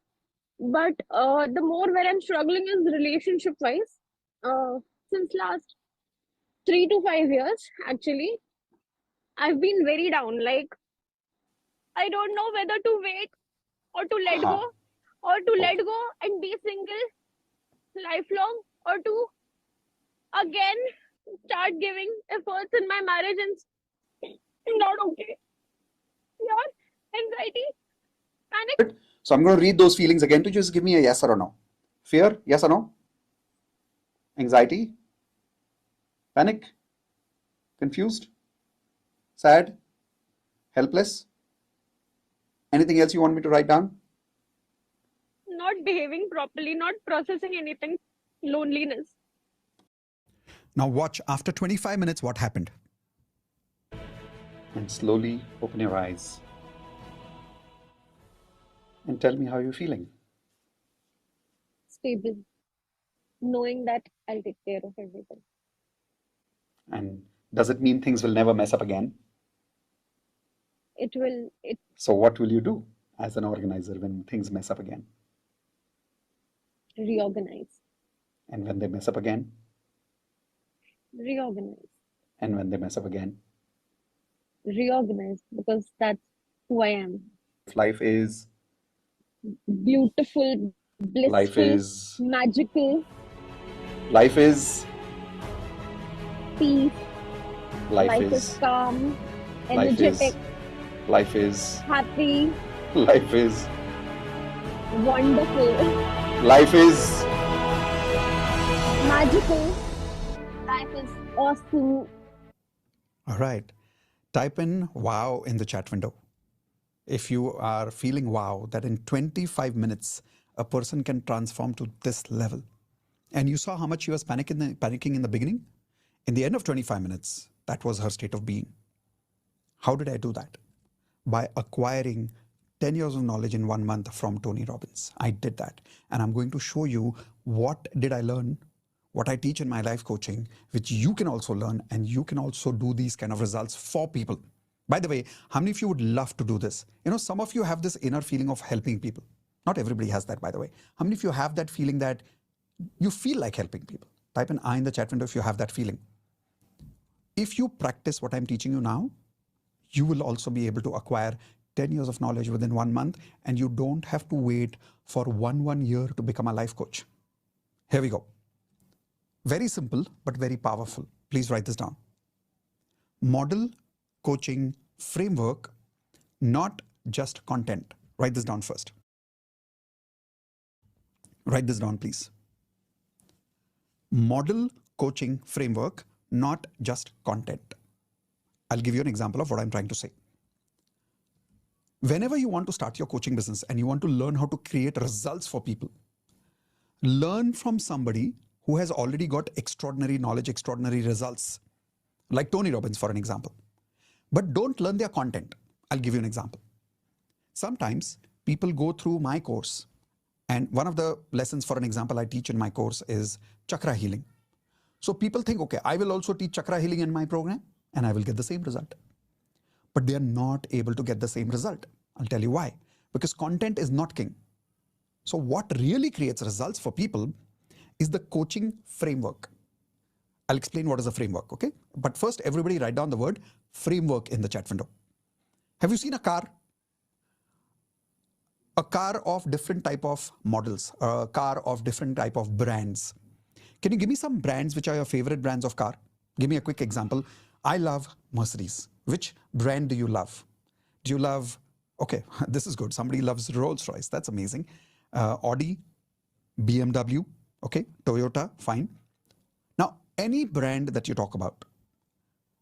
But the more where I'm struggling is relationship wise. Since last 3 to 5 years, actually, I've been very down. Like, I don't know whether to wait or to let Huh. go, or to Oh. let go and be single lifelong, or to again start giving efforts in my marriage, and not okay. Yeah, anxiety, panic. So I'm going to read those feelings again to just give me a yes or a no. Fear, yes or no? Anxiety, panic, confused, sad, helpless. Anything else you want me to write down? Not behaving properly, not processing anything, loneliness. Now watch, after 25 minutes, what happened? And slowly open your eyes and tell me how you're feeling. Stable, knowing that I'll take care of everything. And does it mean things will never mess up again? It will, it So what will you do as an organizer when things mess up again? reorganize, And when they mess up again? reorganize, And when they mess up again? reorganize, because that's who I am. Life is, Beautiful, life blissful, is, magical, life is, peace. life Life is is, calm, life energetic, is, life is, happy, life is, wonderful, life is. magical. Life is awesome. All right. Type in wow in the chat window. If you are feeling wow, that in 25 minutes, a person can transform to this level. And you saw how much she was panicking in the beginning? In the end of 25 minutes, that was her state of being. How did I do that? By acquiring 10 years of knowledge in 1 month from Tony Robbins. I did that. And I'm going to show you what did I learn, what I teach in my life coaching, which you can also learn, and you can also do these kind of results for people. By the way, how many of you would love to do this? You know, some of you have this inner feeling of helping people. Not everybody has that, by the way. How many of you have that feeling that you feel like helping people? Type an I in the chat window if you have that feeling. If you practice what I'm teaching you now, you will also be able to acquire 10 years of knowledge within 1 month, and you don't have to wait for one year to become a life coach. Here we go. Very simple, but very powerful. Please write this down. Model coaching framework, not just content. Write this down first. Write this down, please. Model coaching framework, not just content. I'll give you an example of what I'm trying to say. Whenever you want to start your coaching business and you want to learn how to create results for people, learn from somebody who has already got extraordinary knowledge, extraordinary results, like Tony Robbins, for an example. But don't learn their content. I'll give you an example. Sometimes people go through my course, and one of the lessons, for an example, I teach in my course is chakra healing. So people think, okay, I will also teach chakra healing in my program and I will get the same result. But they are not able to get the same result. I'll tell you why. Because content is not king. So what really creates results for people is the coaching framework. I'll explain what is a framework, okay? But first, everybody write down the word framework in the chat window. Have you seen a car? A car of different type of models, a car of different type of brands. Can you give me some brands which are your favorite brands of car? Give me a quick example. I love Mercedes. Which brand do you love? Do you love, okay, this is good. Somebody loves Rolls-Royce. That's amazing. Audi, BMW, okay, Toyota, fine. Now, any brand that you talk about,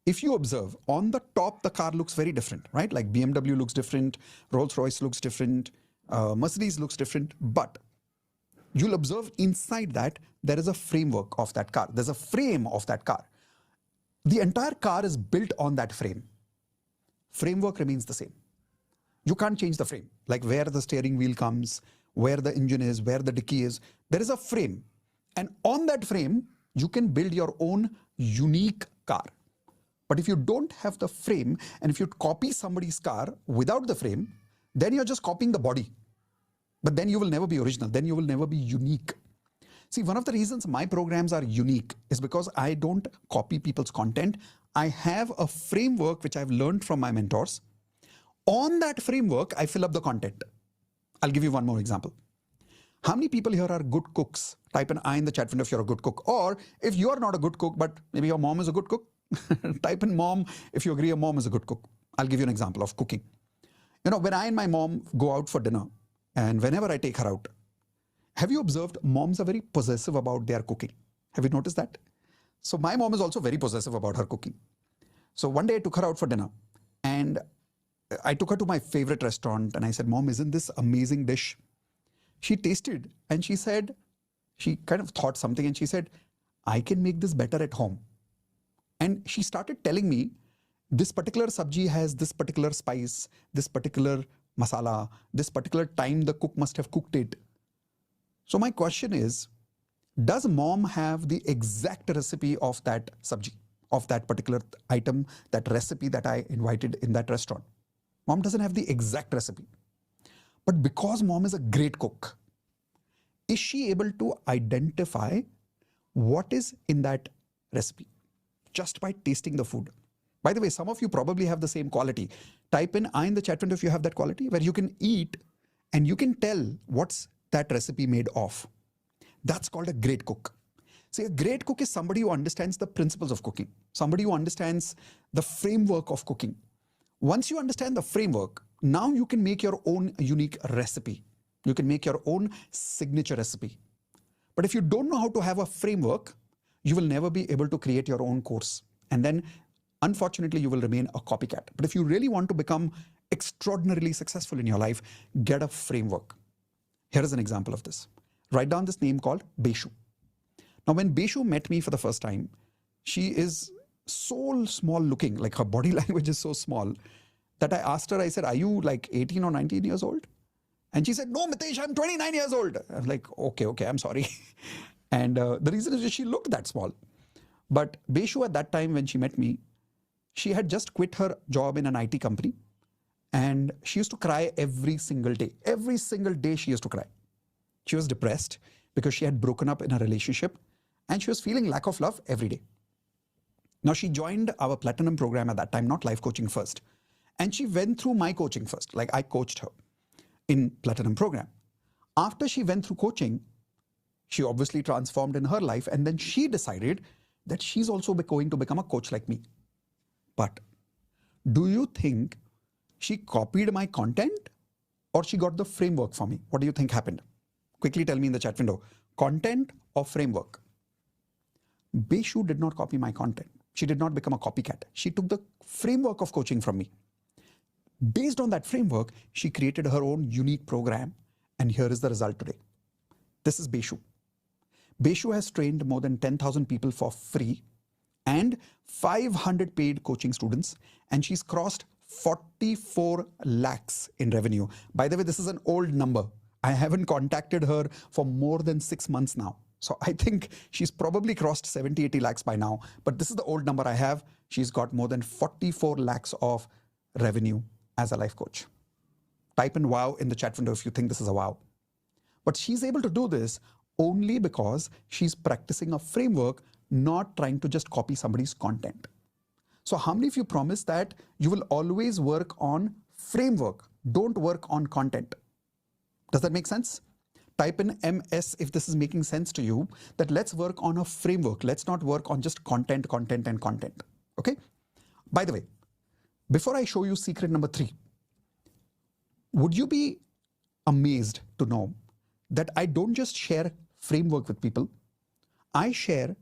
if you observe, on the top, the car looks very different, right? Like BMW looks different, Rolls-Royce looks different, Mercedes looks different, but you'll observe inside that there is a framework of that car. There's a frame of that car. The entire car is built on that frame. Framework remains the same. You can't change the frame, like where the steering wheel comes, where the engine is, where the dicky is. There is a frame. And on that frame, you can build your own unique car. But if you don't have the frame, and if you copy somebody's car without the frame, then you're just copying the body. But then you will never be original. Then you will never be unique. See, one of the reasons my programs are unique is because I don't copy people's content. I have a framework which I've learned from my mentors. On that framework, I fill up the content. I'll give you one more example. How many people here are good cooks? Type an I in the chat window if you're a good cook. Or if you are not a good cook, but maybe your mom is a good cook, type in mom if you agree your mom is a good cook. I'll give you an example of cooking. You know, when I and my mom go out for dinner, and whenever I take her out, have you observed moms are very possessive about their cooking? Have you noticed that? So my mom is also very possessive about her cooking. So one day I took her out for dinner and I took her to my favorite restaurant and I said, Mom, isn't this amazing dish? She tasted and she said, she kind of thought something and she said, I can make this better at home. And she started telling me, this particular sabji has this particular spice, this particular masala, this particular time the cook must have cooked it. So my question is, does mom have the exact recipe of that sabji, of that particular item, that recipe that I invited in that restaurant? Mom doesn't have the exact recipe. But because mom is a great cook, is she able to identify what is in that recipe just by tasting the food? By the way, some of you probably have the same quality. Type in I in the chat window if you have that quality where you can eat and you can tell what's that recipe made of. That's called a great cook. See, a great cook is somebody who understands the principles of cooking, somebody who understands the framework of cooking. Once you understand the framework, now you can make your own unique recipe. You can make your own signature recipe. But if you don't know how to have a framework, you will never be able to create your own course. And then, unfortunately, you will remain a copycat. But if you really want to become extraordinarily successful in your life, get a framework. Here is an example of this. Write down this name called Beshu. Now, when Beshu met me for the first time, she is so small looking, like her body language is so small that I asked her, I said, are you like 18 or 19 years old? And she said, no, Mitesh, I'm 29 years old. I was like, okay, I'm sorry. And the reason is that she looked that small. But Beshu at that time when she met me, she had just quit her job in an IT company. And she used to cry every single day. Every single day she used to cry. She was depressed because she had broken up in a relationship and she was feeling lack of love every day. Now she joined our platinum program at that time, not life coaching first. And she went through my coaching first, like I coached her in platinum program. After she went through coaching, she obviously transformed in her life and then she decided that she's also going to become a coach like me. But do you think she copied my content or she got the framework for me? What do you think happened? Quickly tell me in the chat window. Content or framework? Beshu did not copy my content. She did not become a copycat. She took the framework of coaching from me. Based on that framework, she created her own unique program. And here is the result today. This is Beshu. Beshu has trained more than 10,000 people for free and 500 paid coaching students. And she's crossed 44 lakhs in revenue. By the way, this is an old number. I haven't contacted her for more than 6 months now. So I think she's probably crossed 70, 80 lakhs by now. But this is the old number I have. She's got more than 44 lakhs of revenue as a life coach. Type in wow in the chat window if you think this is a wow. But she's able to do this only because she's practicing a framework, not trying to just copy somebody's content. So how many of you promise that you will always work on framework, don't work on content? Does that make sense? Type in MS if this is making sense to you, that let's work on a framework. Let's not work on just content. Okay? By the way, before I show you secret number 3, would you be amazed to know that I don't just share framework with people, I share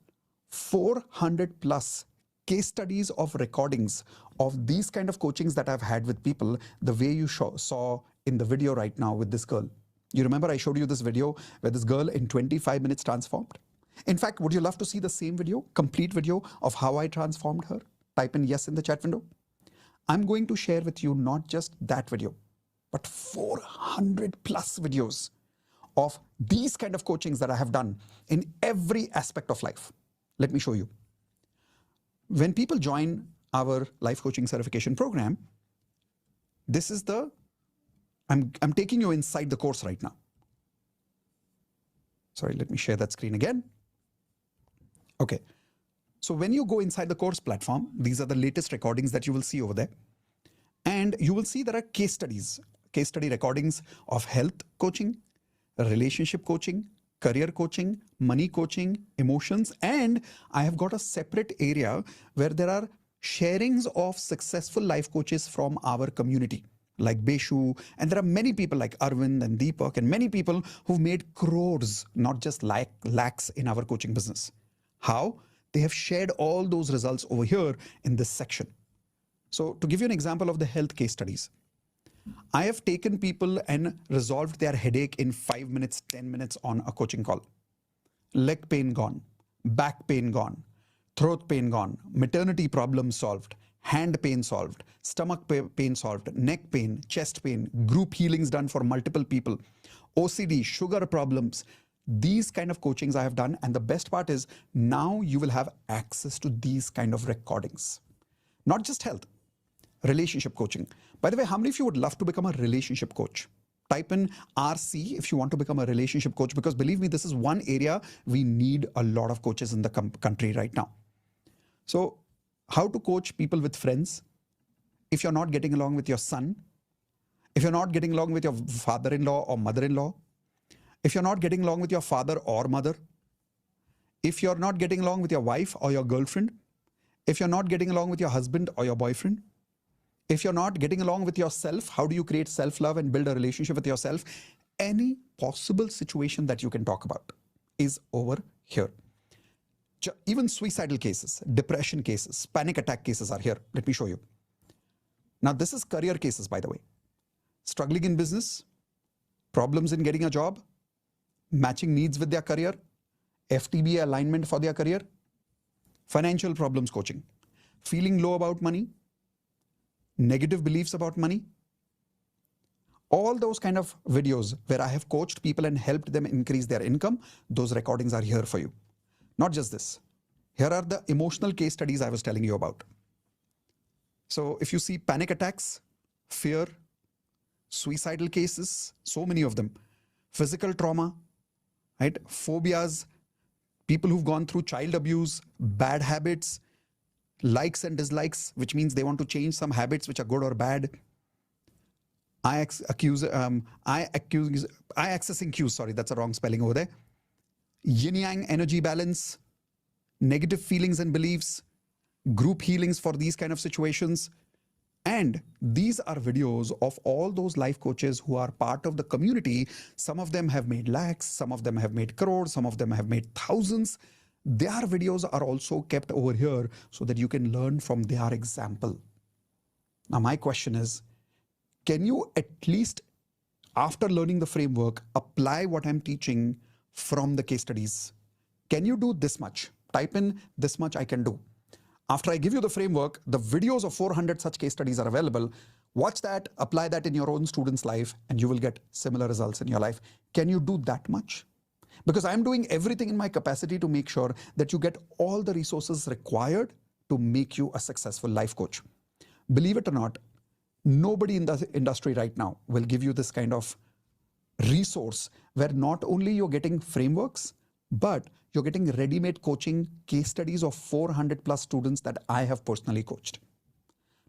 400 plus case studies of recordings of these kind of coachings that I've had with people, the way you saw in the video right now with this girl. You remember I showed you this video where this girl in 25 minutes transformed? In fact, would you love to see the same video, complete video of how I transformed her? Type in yes in the chat window. I'm going to share with you not just that video, but 400 plus videos of these kind of coachings that I have done in every aspect of life. Let me show you. When people join our life coaching certification program, this is the, I'm taking you inside the course right now. Sorry, let me share that screen again. Okay. So when you go inside the course platform, these are the latest recordings that you will see over there. And you will see there are case studies, case study recordings of health coaching, relationship coaching, career coaching, money coaching, emotions, and I have got a separate area where there are sharings of successful life coaches from our community, like Beshu, and there are many people like Arvind and Deepak and many people who've made crores, not just like lakhs in our coaching business. How? They have shared all those results over here in this section. So to give you an example of the health case studies, I have taken people and resolved their headache in 5 minutes, 10 minutes on a coaching call. Leg pain gone, back pain gone, throat pain gone, maternity problem solved, hand pain solved, stomach pain solved, neck pain, chest pain, group healings done for multiple people, OCD, sugar problems. These kind of coachings I have done, and the best part is now you will have access to these kind of recordings. Not just health, relationship coaching. By the way, how many of you would love to become a relationship coach? Type in RC if you want to become a relationship coach, because believe me, this is one area we need a lot of coaches in the country right now. So how to coach people with friends if you're not getting along with your son, if you're not getting along with your father-in-law or mother-in-law, if you're not getting along with your father or mother, if you're not getting along with your wife or your girlfriend, if you're not getting along with your husband or your boyfriend, if you're not getting along with yourself, how do you create self-love and build a relationship with yourself? Any possible situation that you can talk about is over here. Even suicidal cases, depression cases, panic attack cases are here. Let me show you. Now, this is career cases, by the way. Struggling in business, problems in getting a job, matching needs with their career, FTBA alignment for their career, financial problems coaching, feeling low about money, negative beliefs about money. All those kind of videos where I have coached people and helped them increase their income, those recordings are here for you. Not just this. Here are the emotional case studies I was telling you about. So if you see panic attacks, fear, suicidal cases, so many of them, physical trauma, right? Phobias, people who've gone through child abuse, bad habits, likes and dislikes, which means they want to change some habits which are good or bad. I accessing cues, sorry, that's a wrong spelling over there. Yin yang energy balance, negative feelings and beliefs, group healings for these kind of situations. And these are videos of all those life coaches who are part of the community. Some of them have made lakhs, some of them have made crores, some of them have made thousands. Their videos are also kept over here so that you can learn from their example. Now, my question is, can you at least, after learning the framework, apply what I'm teaching from the case studies? Can you do this much? Type in this much I can do. After I give you the framework, the videos of 400 such case studies are available. Watch that, apply that in your own student's life, and you will get similar results in your life. Can you do that much? Because I'm doing everything in my capacity to make sure that you get all the resources required to make you a successful life coach. Believe it or not, nobody in the industry right now will give you this kind of resource where not only you're getting frameworks, but you're getting ready-made coaching case studies of 400 plus students that I have personally coached.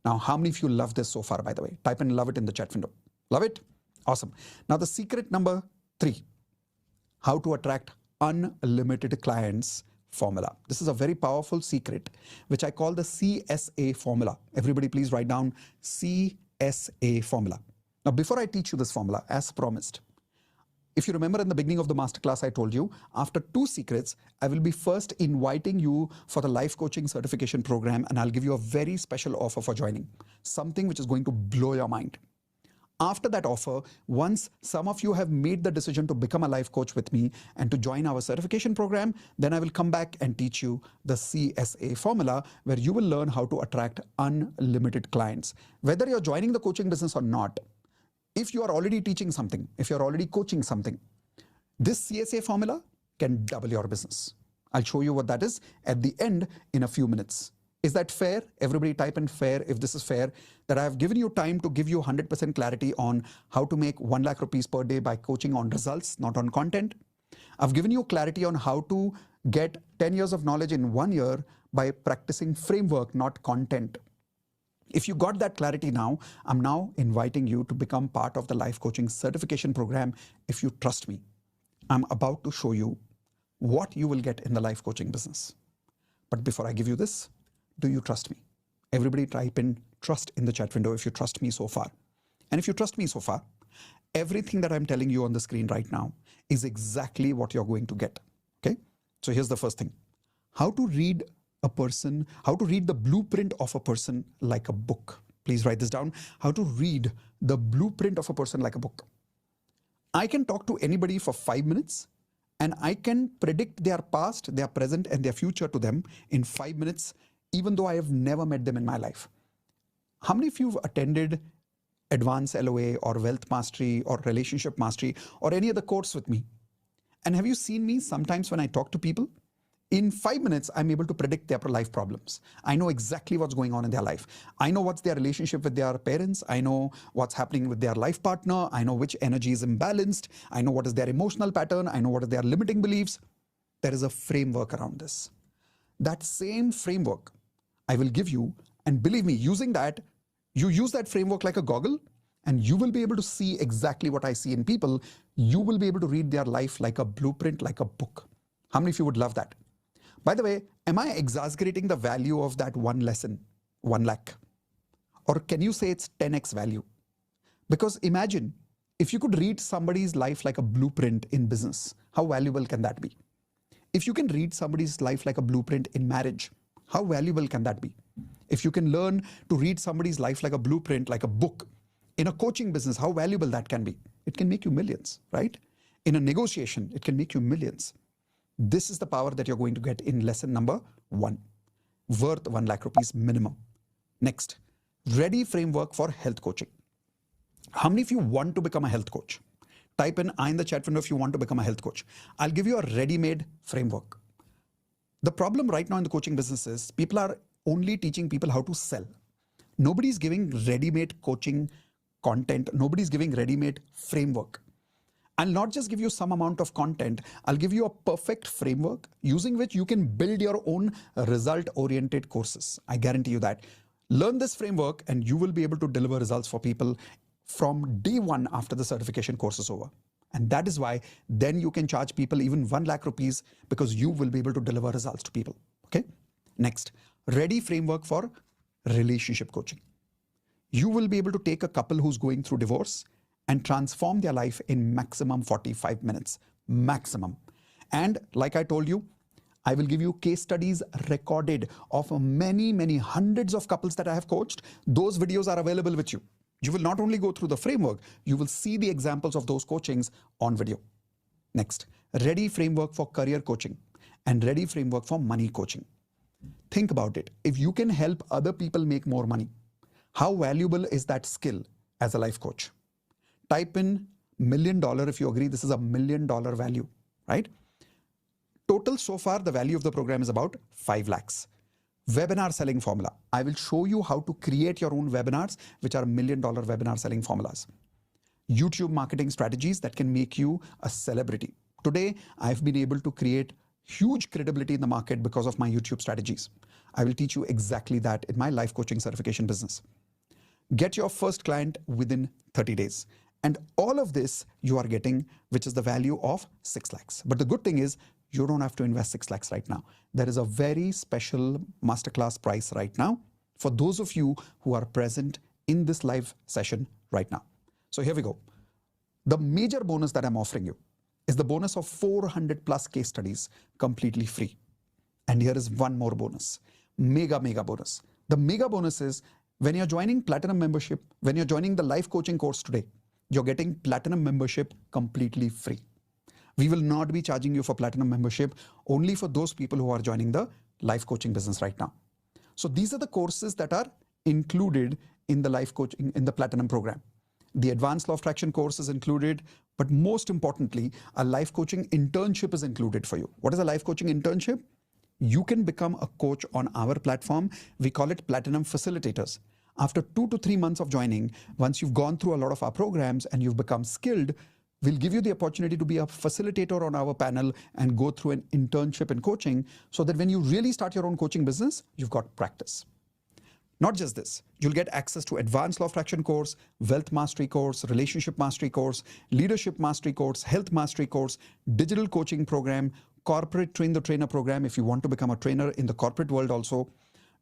Now, how many of you love this so far, by the way? Type in love it in the chat window. Love it? Awesome. Now, the secret number 3, how to attract unlimited clients formula. This is a very powerful secret, which I call the CSA formula. Everybody please write down CSA formula. Now, before I teach you this formula, as promised, if you remember in the beginning of the masterclass, I told you, after 2 secrets, I will be first inviting you for the life coaching certification program, and I'll give you a very special offer for joining, something which is going to blow your mind. After that offer, once some of you have made the decision to become a life coach with me and to join our certification program, then I will come back and teach you the CSA formula, where you will learn how to attract unlimited clients. Whether you're joining the coaching business or not, if you are already teaching something, if you're already coaching something, this CSA formula can double your business. I'll show you what that is at the end in a few minutes. Is that fair? Everybody type in fair if this is fair, that I have given you time to give you 100% clarity on how to make 1 lakh rupees per day by coaching on results, not on content. I've given you clarity on how to get 10 years of knowledge in 1 year by practicing framework, not content. If you got that clarity now, I'm now inviting you to become part of the life coaching certification program if you trust me. I'm about to show you what you will get in the life coaching business. But before I give you this, do you trust me? Everybody type in trust in the chat window if you trust me so far. And if you trust me so far, everything that I'm telling you on the screen right now is exactly what you're going to get. Okay? So here's the first thing. How to read a person, how to read the blueprint of a person like a book. Please write this down. How to read the blueprint of a person like a book. I can talk to anybody for 5 minutes and I can predict their past, their present, and their future to them in 5 minutes, even though I have never met them in my life. How many of you have attended Advanced LOA or Wealth Mastery or Relationship Mastery or any other course with me? And have you seen me sometimes when I talk to people? In 5 minutes, I'm able to predict their life problems. I know exactly what's going on in their life. I know what's their relationship with their parents. I know what's happening with their life partner. I know which energy is imbalanced. I know what is their emotional pattern. I know what are their limiting beliefs. There is a framework around this. That same framework I will give you, and believe me, using that, you use that framework like a goggle, and you will be able to see exactly what I see in people. You will be able to read their life like a blueprint, like a book. How many of you would love that? By the way, am I exaggerating the value of that one lesson, 1 lakh? Or can you say it's 10x value? Because imagine if you could read somebody's life like a blueprint in business, how valuable can that be? If you can read somebody's life like a blueprint in marriage, how valuable can that be? If you can learn to read somebody's life like a blueprint, like a book, in a coaching business, how valuable that can be? It can make you millions, right? In a negotiation, it can make you millions. This is the power that you're going to get in lesson number 1, worth 1 lakh rupees minimum. Next, ready framework for health coaching. How many of you want to become a health coach? Type in I in the chat window if you want to become a health coach. I'll give you a ready-made framework. The problem right now in the coaching business is people are only teaching people how to sell. Nobody's giving ready-made coaching content. Nobody's giving ready-made framework. I'll not just give you some amount of content, I'll give you a perfect framework using which you can build your own result-oriented courses. I guarantee you that. Learn this framework and you will be able to deliver results for people from day 1 after the certification course is over. And that is why then you can charge people even 1 lakh rupees because you will be able to deliver results to people. Okay? Next, ready framework for relationship coaching. You will be able to take a couple who's going through divorce and transform their life in maximum 45 minutes, maximum. And like I told you, I will give you case studies recorded of many hundreds of couples that I have coached. Those videos are available with you. You will not only go through the framework, you will see the examples of those coachings on video. Next, ready framework for career coaching and ready framework for money coaching. Think about it. If you can help other people make more money, how valuable is that skill as a life coach? Type in $1 million if you agree this is a $1 million value, right? Total so far, the value of the program is about 5 lakhs. Webinar selling formula. I will show you how to create your own webinars, which are $1 million webinar selling formulas. YouTube marketing strategies that can make you a celebrity. Today, I've been able to create huge credibility in the market because of my YouTube strategies. I will teach you exactly that in my life coaching certification business. Get your first client within 30 days. And all of this you are getting, which is the value of 6 lakhs. But the good thing is, you don't have to invest 6 lakhs right now. There is a very special masterclass price right now for those of you who are present in this live session right now. So here we go. The major bonus that I'm offering you is the bonus of 400 plus case studies completely free. And here is one more bonus, mega bonus. The mega bonus is when you're joining Platinum membership, when you're joining the life coaching course today, you're getting Platinum membership completely free. We will not be charging you for Platinum membership, only for those people who are joining the life coaching business right now. So these are the courses that are included in the life coaching, in the Platinum program. The Advanced Law of Attraction course is included, but most importantly, a life coaching internship is included for you. What is a life coaching internship? You can become a coach on our platform. We call it Platinum Facilitators. After 2 to 3 months of joining, once you've gone through a lot of our programs and you've become skilled, We'll give you the opportunity to be a facilitator on our panel and go through an internship in coaching so that when you really start your own coaching business, you've got practice. Not just this, you'll get access to advanced law of attraction course, wealth mastery course, relationship mastery course, leadership mastery course, health mastery course, digital coaching program, corporate train the trainer program if you want to become a trainer in the corporate world also,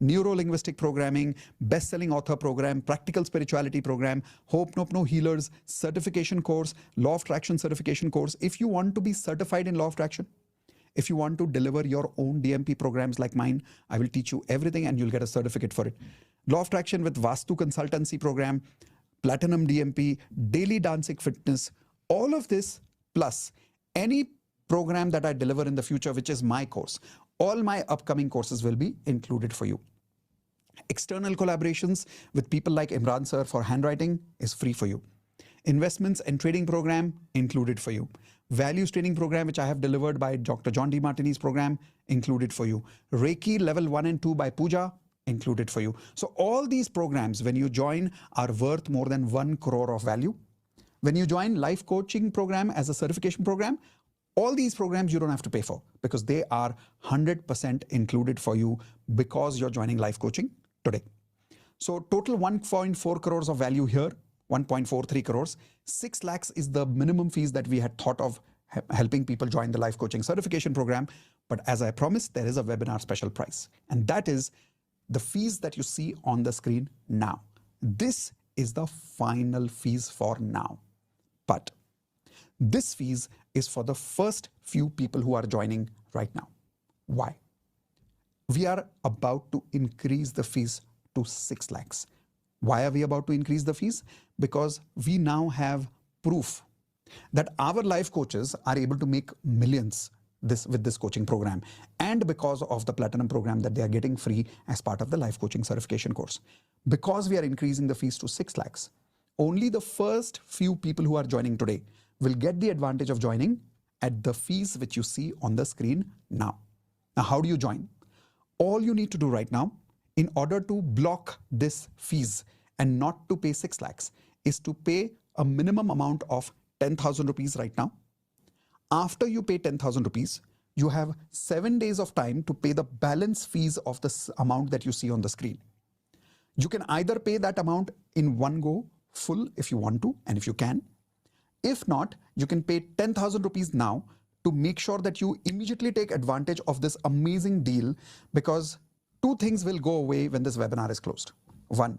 neuro-linguistic programming, best-selling author program, practical spirituality program, Ho'oponopono Healers certification course, law of attraction certification course. If you want to be certified in law of attraction, if you want to deliver your own DMP programs like mine, I will teach you everything and you'll get a certificate for it. Law of attraction with Vastu consultancy program, platinum DMP, daily dancing fitness, all of this plus any program that I deliver in the future, which is my course, all my upcoming courses will be included for you. External collaborations with people like Imran sir for handwriting is free for you. Investments and trading program included for you. Values training program, which I have delivered by Dr. John D. Martini's program, included for you. Reiki level 1 and 2 by Pooja, included for you. So all these programs, when you join, are worth more than 1 crore of value. When you join life coaching program as a certification program, all these programs you don't have to pay for because they are 100% included for you because you're joining life coaching today. So total 1.4 crores of value here, 1.43 crores. 6 lakhs is the minimum fees that we had thought of helping people join the life coaching certification program. But as I promised, there is a webinar special price. And that is the fees that you see on the screen now. This is the final fees for now. But this fees is for the first few people who are joining right now. Why? We are about to increase the fees to 6 lakhs. Why are we about to increase the fees? Because we now have proof that our life coaches are able to make millions with this coaching program, and because of the platinum program that they are getting free as part of the life coaching certification course. Because we are increasing the fees to 6 lakhs, only the first few people who are joining today will get the advantage of joining at the fees which you see on the screen now. Now, how do you join? All you need to do right now, in order to block this fees and not to pay 6 lakhs, is to pay a minimum amount of 10,000 rupees right now. After you pay 10,000 rupees, you have 7 days of time to pay the balance fees of this amount that you see on the screen. You can either pay that amount in one go, full if you want to, and if you can. If not, you can pay 10,000 rupees now to make sure that you immediately take advantage of this amazing deal, because 2 things will go away when this webinar is closed. 1,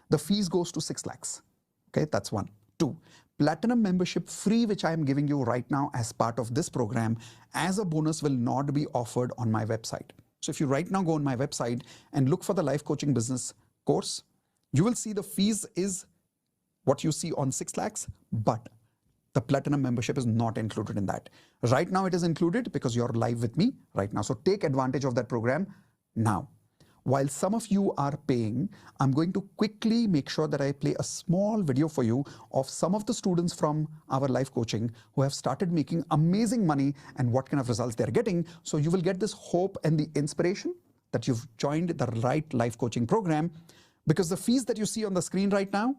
the fees goes to 6 lakhs. Okay, that's 1. 2, platinum membership free, which I am giving you right now as part of this program as a bonus, will not be offered on my website. So if you right now go on my website and look for the life coaching business course, you will see the fees is what you see on 6 lakhs, but the platinum membership is not included in that. Right now it is included because you're live with me right now. So take advantage of that program now. While some of you are paying, I'm going to quickly make sure that I play a small video for you of some of the students from our life coaching who have started making amazing money and what kind of results they're getting. So you will get this hope and the inspiration that you've joined the right life coaching program, because the fees that you see on the screen right now,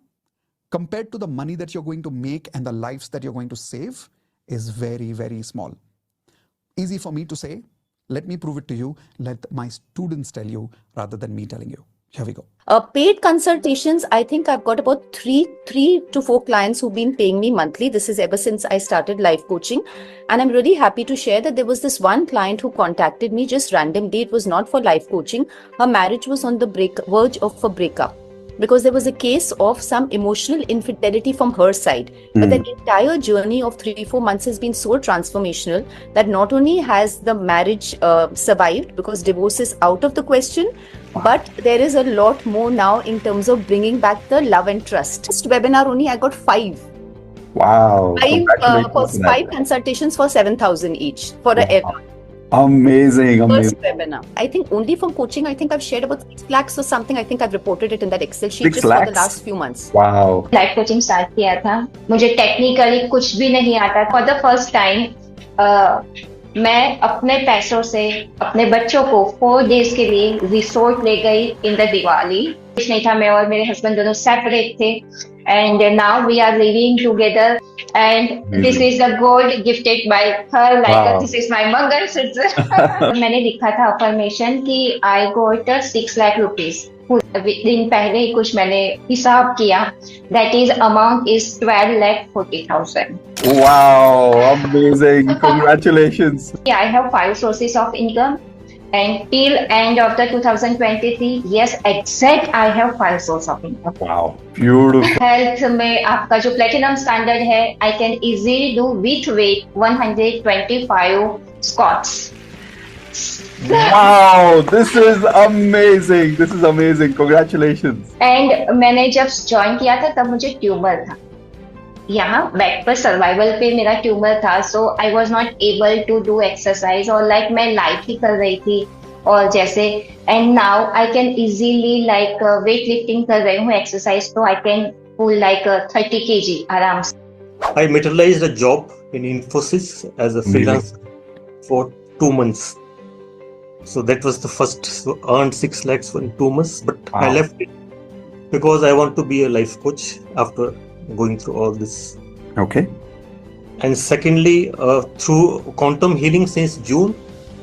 compared to the money that you're going to make and the lives that you're going to save, is very, very small. Easy for me to say. Let me prove it to you. Let my students tell you rather than me telling you. Here we go. Paid consultations, I think I've got about three to 4 clients who've been paying me monthly. This is ever since I started life coaching. And I'm really happy to share that there was this one client who contacted me just randomly. It was not for life coaching. Her marriage was on the verge of a breakup, because there was a case of some emotional infidelity from her side. But the entire journey of 3-4 months has been so transformational that not only has the marriage survived, because divorce is out of the question, but there is a lot more now in terms of bringing back the love and trust. This webinar only, I got 5. Wow. 5 consultations for 7,000 each for a Amazing. first webinar. I think only from coaching, I think I've shared about 6 lakhs or something. I think I've reported it in that Excel sheet just for the last few months. Wow. Life coaching start किया था. मुझे technically कुछ भी नहीं आता. For the first time मैं अपने पैसों से अपने बच्चों को 4 days के लिए रिसोर्ट ले गई इन द दिवाली। कुछ नहीं था, मैं और मेरे हस्बैंड दोनों सेपरेट थे and now we are living together and this is the gold gifted by her like this is my mangalsutra. मैंने लिखा था अफर्मेशन कि आई गोट 6 लाख रुपीज। दिन पहले ही कुछ मैंने हिसाब किया, that is amount is 12,40,000। Wow, amazing. Congratulations. Yeah, I have 5 sources of income and till end of the 2023, yes, exact I have 5 sources of income. Wow, beautiful. Health में आपका जो platinum standard है, I can easily do with weight 125 squats. Wow, this is amazing. This is amazing. Congratulations. And मैंने जब join किया था तब मुझे ट्यूमर था यहाँ बैक पर, सर्वाइवल पे मेरा ट्यूमर था, so I was not able to do exercise और लाइक मैं लाइट ही कर रही थी और जैसे, and now I can easily like weight lifting कर रही हूँ एक्सरसाइज, तो I can pull like 30 kg आराम से। I materialized a job in Infosys as a freelancer for 2 months. So that was the first, so earned 6 lakhs in 2 months, but I left it because I want to be a life coach after going through all this. Okay. And secondly, through quantum healing since June,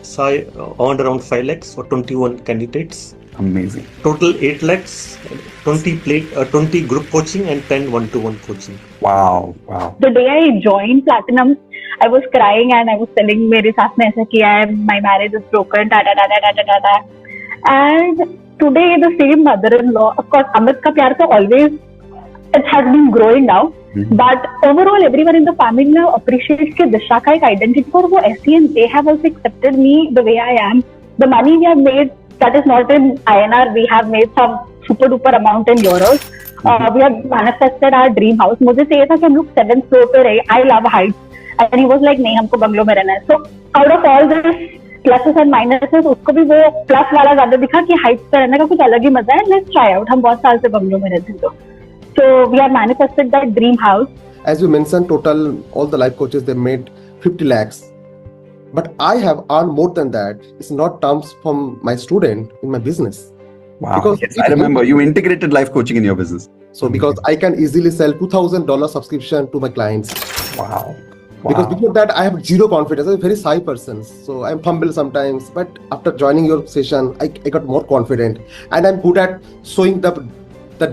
so I earned around 5 lakhs for 21 candidates. Amazing. Total 8 lakhs, 20 group coaching and 10 one-to-one coaching. Wow, wow. The day I joined Platinum, I was crying and I was telling मेरे साथ में ऐसा किया है, my marriage is broken, da da da da da da da. And today the same mother-in-law, of course, Amit का प्यार तो always it has been growing now, but overall everyone in the family now appreciates कि दिशा का एक identity और वो ऐसी है, they have also accepted me the way I am. The money we have made, that is not in INR, we have made some super duper amount in euros. We have manifested our dream house. मुझे चाहिए था कि हम लोग 7th floor पे रहे. I love heights and he was like नहीं, हमको बंगलो में रहना है. So out of all this pluses and minuses, उसको भी वो प्लस वाला ज्यादा दिखा कि हाइट्स पे रहने का कुछ अलग ही मजा है. Let's try out. हम बहुत साल से बंगलो में रहते हैं. So we have manifested that dream house. As you mentioned, total all the life coaches, they made 50 lakhs. But I have earned more than that. It's not terms from my student in my business. Wow. Because yes, I remember you integrated life coaching in your business. So because I can easily sell $2,000 subscription to my clients. Wow. Because before that, I have zero confidence. I'm a very shy person. So I'm humble sometimes. But after joining your session, I got more confident. And I'm good at showing the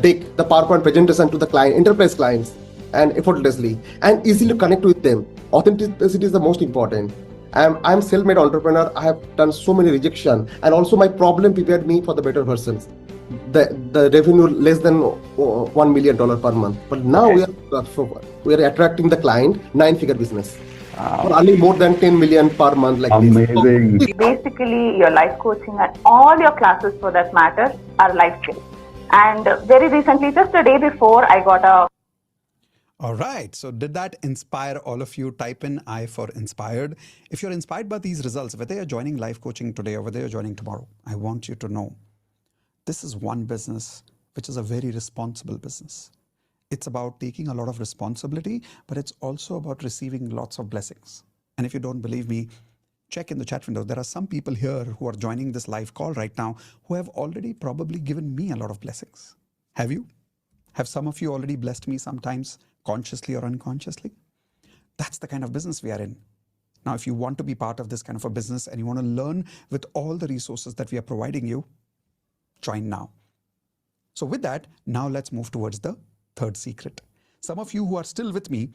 deck, the PowerPoint presentation to the client, enterprise clients, and effortlessly, and easily connect with them. Authenticity is the most important. I'm self-made entrepreneur. I have done so many rejection, and also my problem prepared me for the better versions. The revenue less than $1 million per month, but now we are attracting the client 9-figure business. For earning more than 10 million per month, like amazing. This. Basically, your life coaching and all your classes, for that matter, are life skills. And very recently, just the day before, I got a... All right. So did that inspire all of you? Type in I for inspired. If you're inspired by these results, whether you're joining life coaching today or whether you're joining tomorrow, I want you to know this is one business which is a very responsible business. It's about taking a lot of responsibility, but it's also about receiving lots of blessings. And if you don't believe me, check in the chat window. There are some people here who are joining this live call right now who have already probably given me a lot of blessings. Have you? Have some of you already blessed me sometimes, consciously or unconsciously? That's the kind of business we are in. Now, if you want to be part of this kind of a business and you want to learn with all the resources that we are providing you, join now. So with that, now let's move towards the third secret. Some of you who are still with me,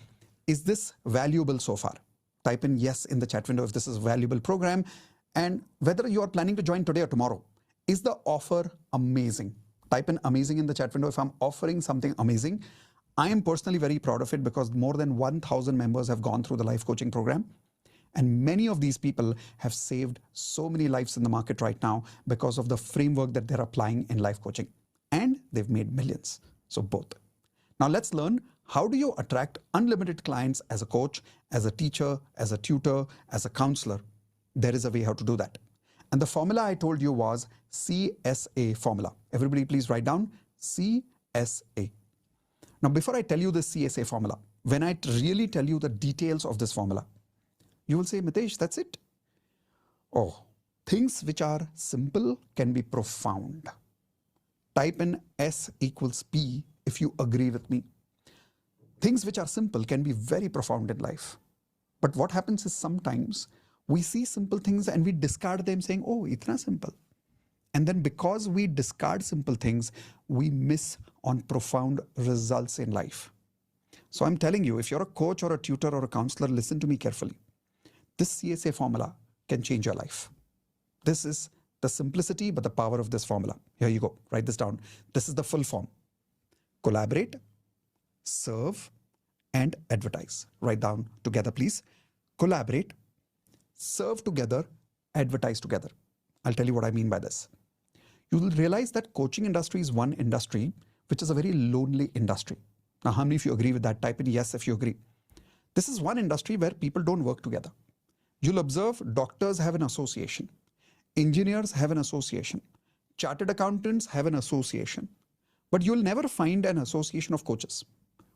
is this valuable so far? Type in yes in the chat window if this is a valuable program, and whether you are planning to join today or tomorrow. Is the offer amazing? Type in amazing in the chat window if I'm offering something amazing. I am personally very proud of it because more than 1,000 members have gone through the life coaching program. And many of these people have saved so many lives in the market right now because of the framework that they're applying in life coaching. And they've made millions. So both. Now let's learn, how do you attract unlimited clients as a coach, as a teacher, as a tutor, as a counselor? There is a way how to do that. And the formula I told you was CSA formula. Everybody please write down CSA. Now before I tell you the CSA formula, when I really tell you the details of this formula, you will say, Mitesh, that's it? Oh, things which are simple can be profound. Type in S equals P if you agree with me. Things which are simple can be very profound in life. But what happens is sometimes we see simple things and we discard them saying, oh, itna simple. And then because we discard simple things, we miss on profound results in life. So I'm telling you, if you're a coach or a tutor or a counselor, listen to me carefully. This CSA formula can change your life. This is the simplicity, but the power of this formula. Here you go. Write this down. This is the full form. Collaborate, serve, and advertise. Write down together, please. Collaborate, serve together, advertise together. I'll tell you what I mean by this. You will realize that coaching industry is one industry which is a very lonely industry. Now, how many of you agree with that? Type in yes if you agree. This is one industry where people don't work together. You'll observe doctors have an association, engineers have an association, chartered accountants have an association, but you'll never find an association of coaches.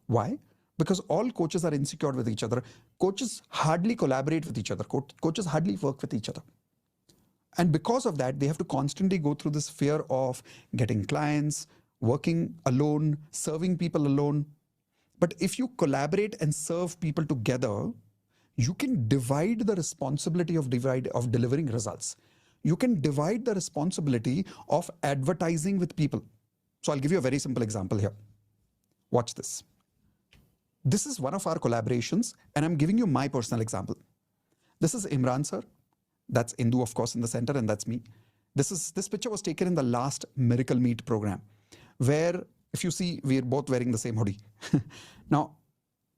Why? Because all coaches are insecure with each other. Coaches hardly collaborate with each other. Coaches hardly work with each other. And because of that, they have to constantly go through this fear of getting clients, working alone, serving people alone. But if you collaborate and serve people together, you can divide the responsibility of delivering results. You can divide the responsibility of advertising with people. So I'll give you a very simple example here. Watch this. This is one of our collaborations, and I'm giving you my personal example. This is Imran sir. That's Indu, of course, in the center, and that's me. This picture was taken in the last Miracle Meet program, where if you see, we're both wearing the same hoodie. Now,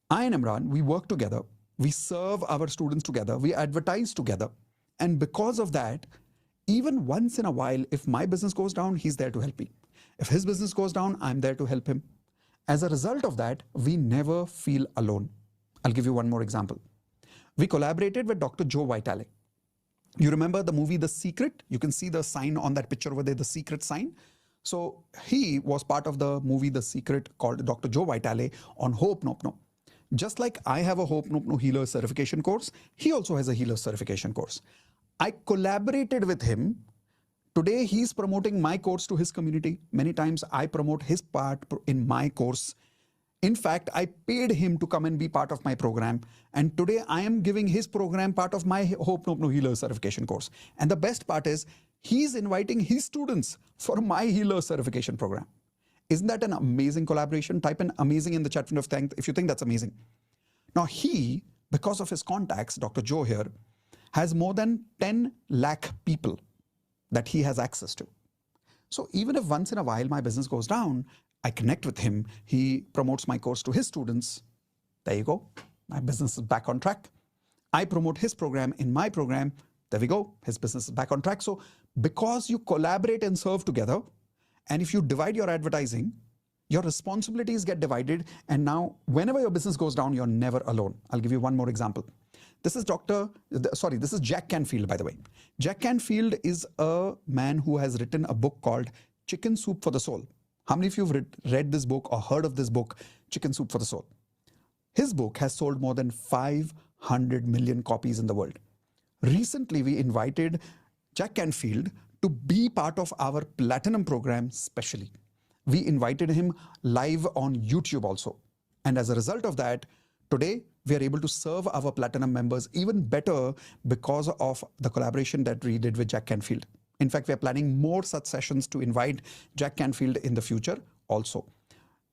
I and Imran, we work together. We serve our students together. We advertise together. And because of that, even once in a while, if my business goes down, he's there to help me. If his business goes down, I'm there to help him. As a result of that, we never feel alone. I'll give you one more example. We collaborated with Dr. Joe Vitale. You remember the movie The Secret? You can see the sign on that picture over there, the secret sign. So he was part of the movie The Secret called Dr. Joe Vitale on Ho'oponopono. Just like I have a Ho'oponopono healer certification course, he also has a healer certification course. I collaborated with him. Today, he's promoting my course to his community. Many times I promote his part in my course. In fact, I paid him to come and be part of my program. And today I am giving his program part of my Ho'oponopono healer certification course. And the best part is he's inviting his students for my healer certification program. Isn't that an amazing collaboration? Type in amazing in the chat window if you think that's amazing. Now he, because of his contacts, Dr. Joe here, has more than 10 lakh people that he has access to. So even if once in a while my business goes down, I connect with him, he promotes my course to his students. There you go. My business is back on track. I promote his program in my program. There we go. His business is back on track. So because you collaborate and serve together, and if you divide your advertising, your responsibilities get divided. And now whenever your business goes down, you're never alone. I'll give you one more example. This is this is Jack Canfield, by the way. Jack Canfield is a man who has written a book called Chicken Soup for the Soul. How many of you have read this book or heard of this book, Chicken Soup for the Soul? His book has sold more than 500 million copies in the world. Recently, we invited Jack Canfield to be part of our Platinum program specially. We invited him live on YouTube also. And as a result of that, today we are able to serve our Platinum members even better because of the collaboration that we did with Jack Canfield. In fact, we are planning more such sessions to invite Jack Canfield in the future also.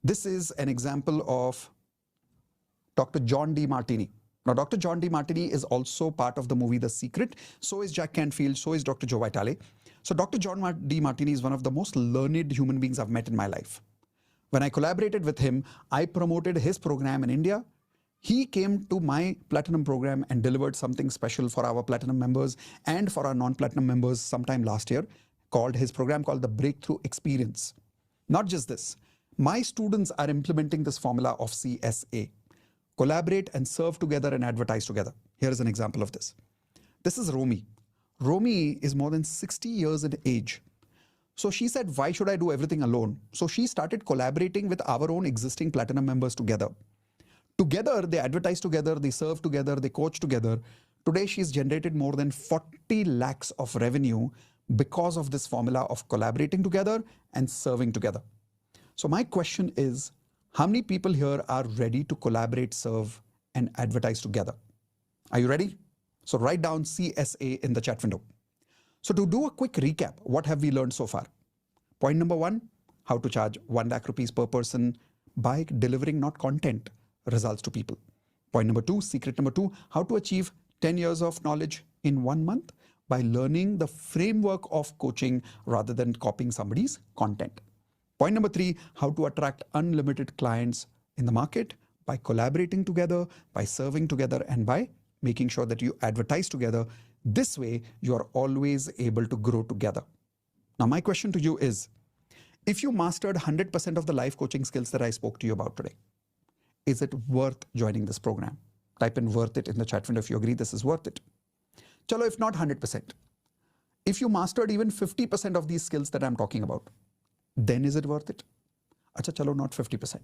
This is an example of Dr. John D. Martini. Now, Dr. John D. Martini is also part of the movie The Secret. So is Jack Canfield. So is Dr. Joe Vitale. So Dr. John D. Martini is one of the most learned human beings I've met in my life. When I collaborated with him, I promoted his program in India. He came to my Platinum program and delivered something special for our Platinum members and for our non-Platinum members sometime last year, his program called the Breakthrough Experience. Not just this, my students are implementing this formula of CSA. Collaborate and serve together and advertise together. Here is an example of this. This is Romy. Romy is more than 60 years in age. So she said, why should I do everything alone? So she started collaborating with our own existing Platinum members together. Together, they advertise together, they serve together, they coach together. Today, she's generated more than 40 lakhs of revenue because of this formula of collaborating together and serving together. So my question is, how many people here are ready to collaborate, serve, and advertise together? Are you ready? So write down CSA in the chat window. So to do a quick recap, what have we learned so far? Point number one, how to charge 1 lakh rupees per person by delivering not content, results to people. Point number two, secret number two, how to achieve 10 years of knowledge in 1 month by learning the framework of coaching rather than copying somebody's content. Point number three, how to attract unlimited clients in the market by collaborating together, by serving together, and by making sure that you advertise together. This way, you are always able to grow together. Now, my question to you is, if you mastered 100% of the life coaching skills that I spoke to you about today, is it worth joining this program? Type in worth it in the chat window if you agree this is worth it. Chalo, if not 100%, if you mastered even 50% of these skills that I'm talking about, then is it worth it? Acha, chalo, not 50%.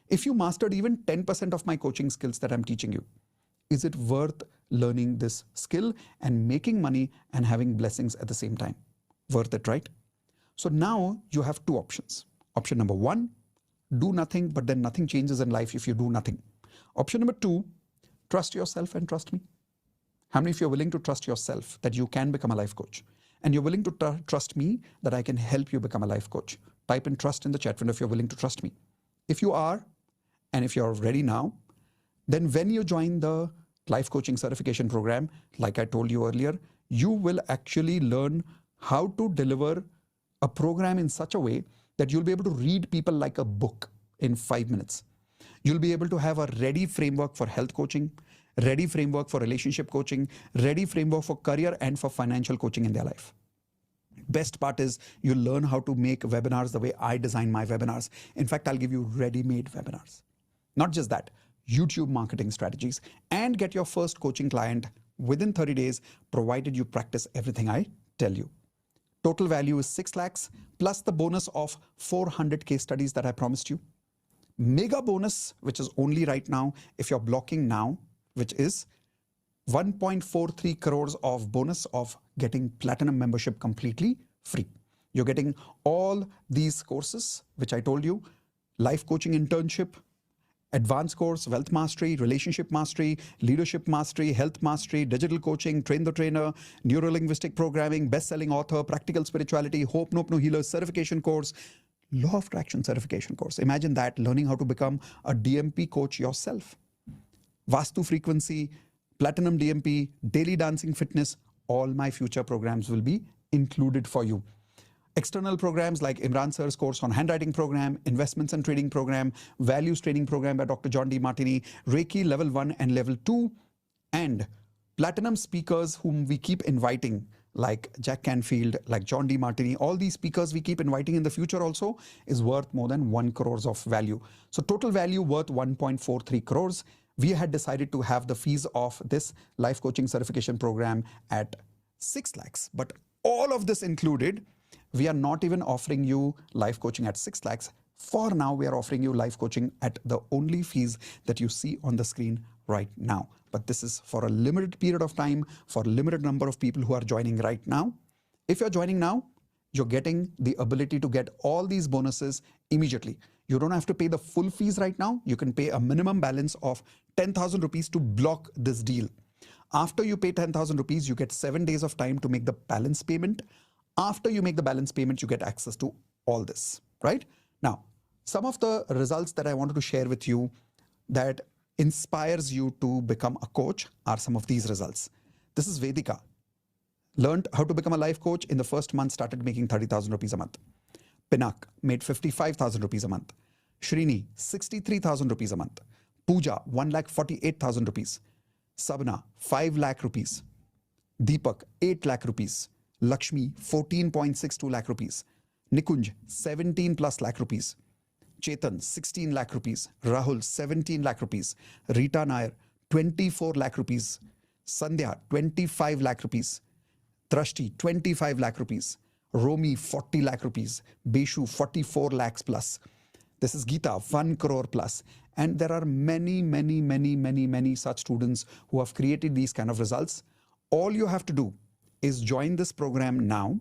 If you mastered even 10% of my coaching skills that I'm teaching you, is it worth learning this skill and making money and having blessings at the same time? Worth it, right? So now you have two options. Option number one, do nothing, but then nothing changes in life if you do nothing. Option number two, trust yourself and trust me. How many of you are willing to trust yourself that you can become a life coach? And you're willing to trust me that I can help you become a life coach? Type in trust in the chat window if you're willing to trust me. If you are, and if you're ready now, then when you join the life coaching certification program, like I told you earlier, you will actually learn how to deliver a program in such a way that you'll be able to read people like a book in 5 minutes. You'll be able to have a ready framework for health coaching, ready framework for relationship coaching, ready framework for career and for financial coaching in their life. Best part is you'll learn how to make webinars the way I design my webinars. In fact, I'll give you ready-made webinars. Not just that, YouTube marketing strategies, and get your first coaching client within 30 days, provided you practice everything I tell you. Total value is 6 lakhs plus the bonus of 400 case studies that I promised you. Mega bonus, which is only right now, if you're blocking now, which is 1.43 crores of bonus of getting platinum membership completely free. You're getting all these courses, which I told you, life coaching internship, advanced course, wealth mastery, relationship mastery, leadership mastery, health mastery, digital coaching, train the trainer, neuro-linguistic programming, best-selling author, practical spirituality, Hope Nope No Healer certification course, law of attraction certification course. Imagine that, learning how to become a DMP coach yourself. Vastu frequency, platinum DMP, daily dancing fitness, all my future programs will be included for you. External programs like Imran Sir's course on handwriting program, investments and trading program, values training program by Dr. John D. Martini, Reiki level 1 and level 2, and platinum speakers whom we keep inviting like Jack Canfield, like John D. Martini. All these speakers we keep inviting in the future also is worth more than 1 crores of value. So total value worth 1.43 crores. We had decided to have the fees of this life coaching certification program at 6 lakhs. But all of this included, we are not even offering you life coaching at 6 lakhs. For now, we are offering you life coaching at the only fees that you see on the screen right now. But this is for a limited period of time, for a limited number of people who are joining right now. If you're joining now, you're getting the ability to get all these bonuses immediately. You don't have to pay the full fees right now. You can pay a minimum balance of 10,000 rupees to block this deal. After you pay 10,000 rupees, you get 7 days of time to make the balance payment. After you make the balance payment, you get access to all this, right? Now, some of the results that I wanted to share with you that inspires you to become a coach are some of these results. This is Vedika. Learned how to become a life coach. In the first month, started making 30,000 rupees a month. Pinak made 55,000 rupees a month. Shrini, 63,000 rupees a month. Pooja, 1,48,000 rupees. Sabna, 5 lakh rupees. Deepak, 8 lakh rupees. Lakshmi, 14.62 lakh rupees. Nikunj, 17 plus lakh rupees. Chetan, 16 lakh rupees. Rahul, 17 lakh rupees. Rita Nair, 24 lakh rupees. Sandhya, 25 lakh rupees. Trashti, 25 lakh rupees. Romi, 40 lakh rupees. Beshu, 44 lakhs plus. This is Geeta, 1 crore plus. And there are many such students who have created these kind of results. All you have to do is join this program now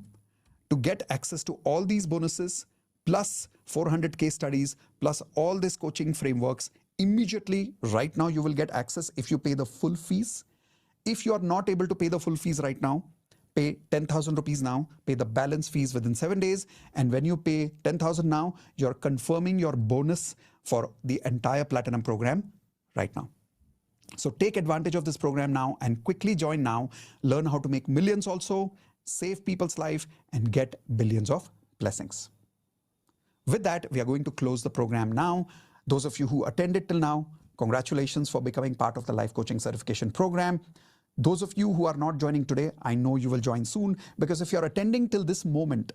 to get access to all these bonuses, plus 400 case studies, plus all these coaching frameworks. Immediately, right now, you will get access if you pay the full fees. If you are not able to pay the full fees right now, pay 10,000 rupees now, pay the balance fees within 7 days. And when you pay 10,000 now, you're confirming your bonus for the entire Platinum program right now. So take advantage of this program now and quickly join now. Learn how to make millions also, save people's life, and get billions of blessings. With that, we are going to close the program now. Those of you who attended till now, congratulations for becoming part of the Life Coaching Certification Program. Those of you who are not joining today, I know you will join soon, because if you're attending till this moment,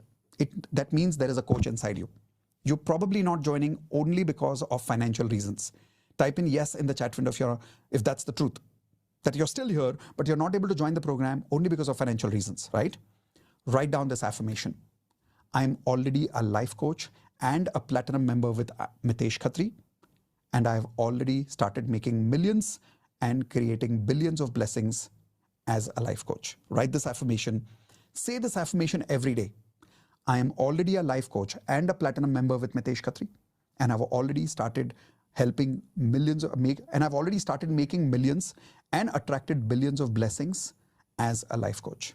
that means there is a coach inside you. You're probably not joining only because of financial reasons. Type in yes in the chat window if that's the truth, that you're still here, but you're not able to join the program only because of financial reasons, right? Write down this affirmation. I'm already a life coach and a platinum member with Mitesh Khatri, and I've already started making millions and creating billions of blessings as a life coach. Write this affirmation. Say this affirmation every day. I am already a life coach and a platinum member with Mitesh Khatri, and I've already started helping millions and I've already started making millions and attracted billions of blessings as a life coach.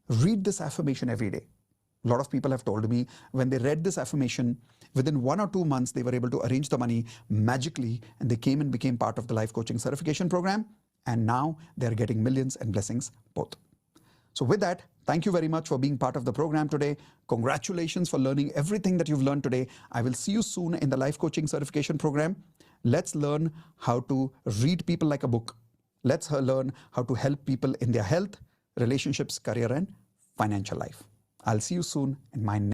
Read this affirmation every day. A lot of people have told me when they read this affirmation, within 1 or 2 months, they were able to arrange the money magically, and they came and became part of the Life Coaching Certification Program. And now they're getting millions and blessings both. So with that, thank you very much for being part of the program today. Congratulations for learning everything that you've learned today. I will see you soon in the Life Coaching Certification Program. Let's learn how to read people like a book. Let's learn how to help people in their health, relationships, career, and financial life. I'll see you soon in my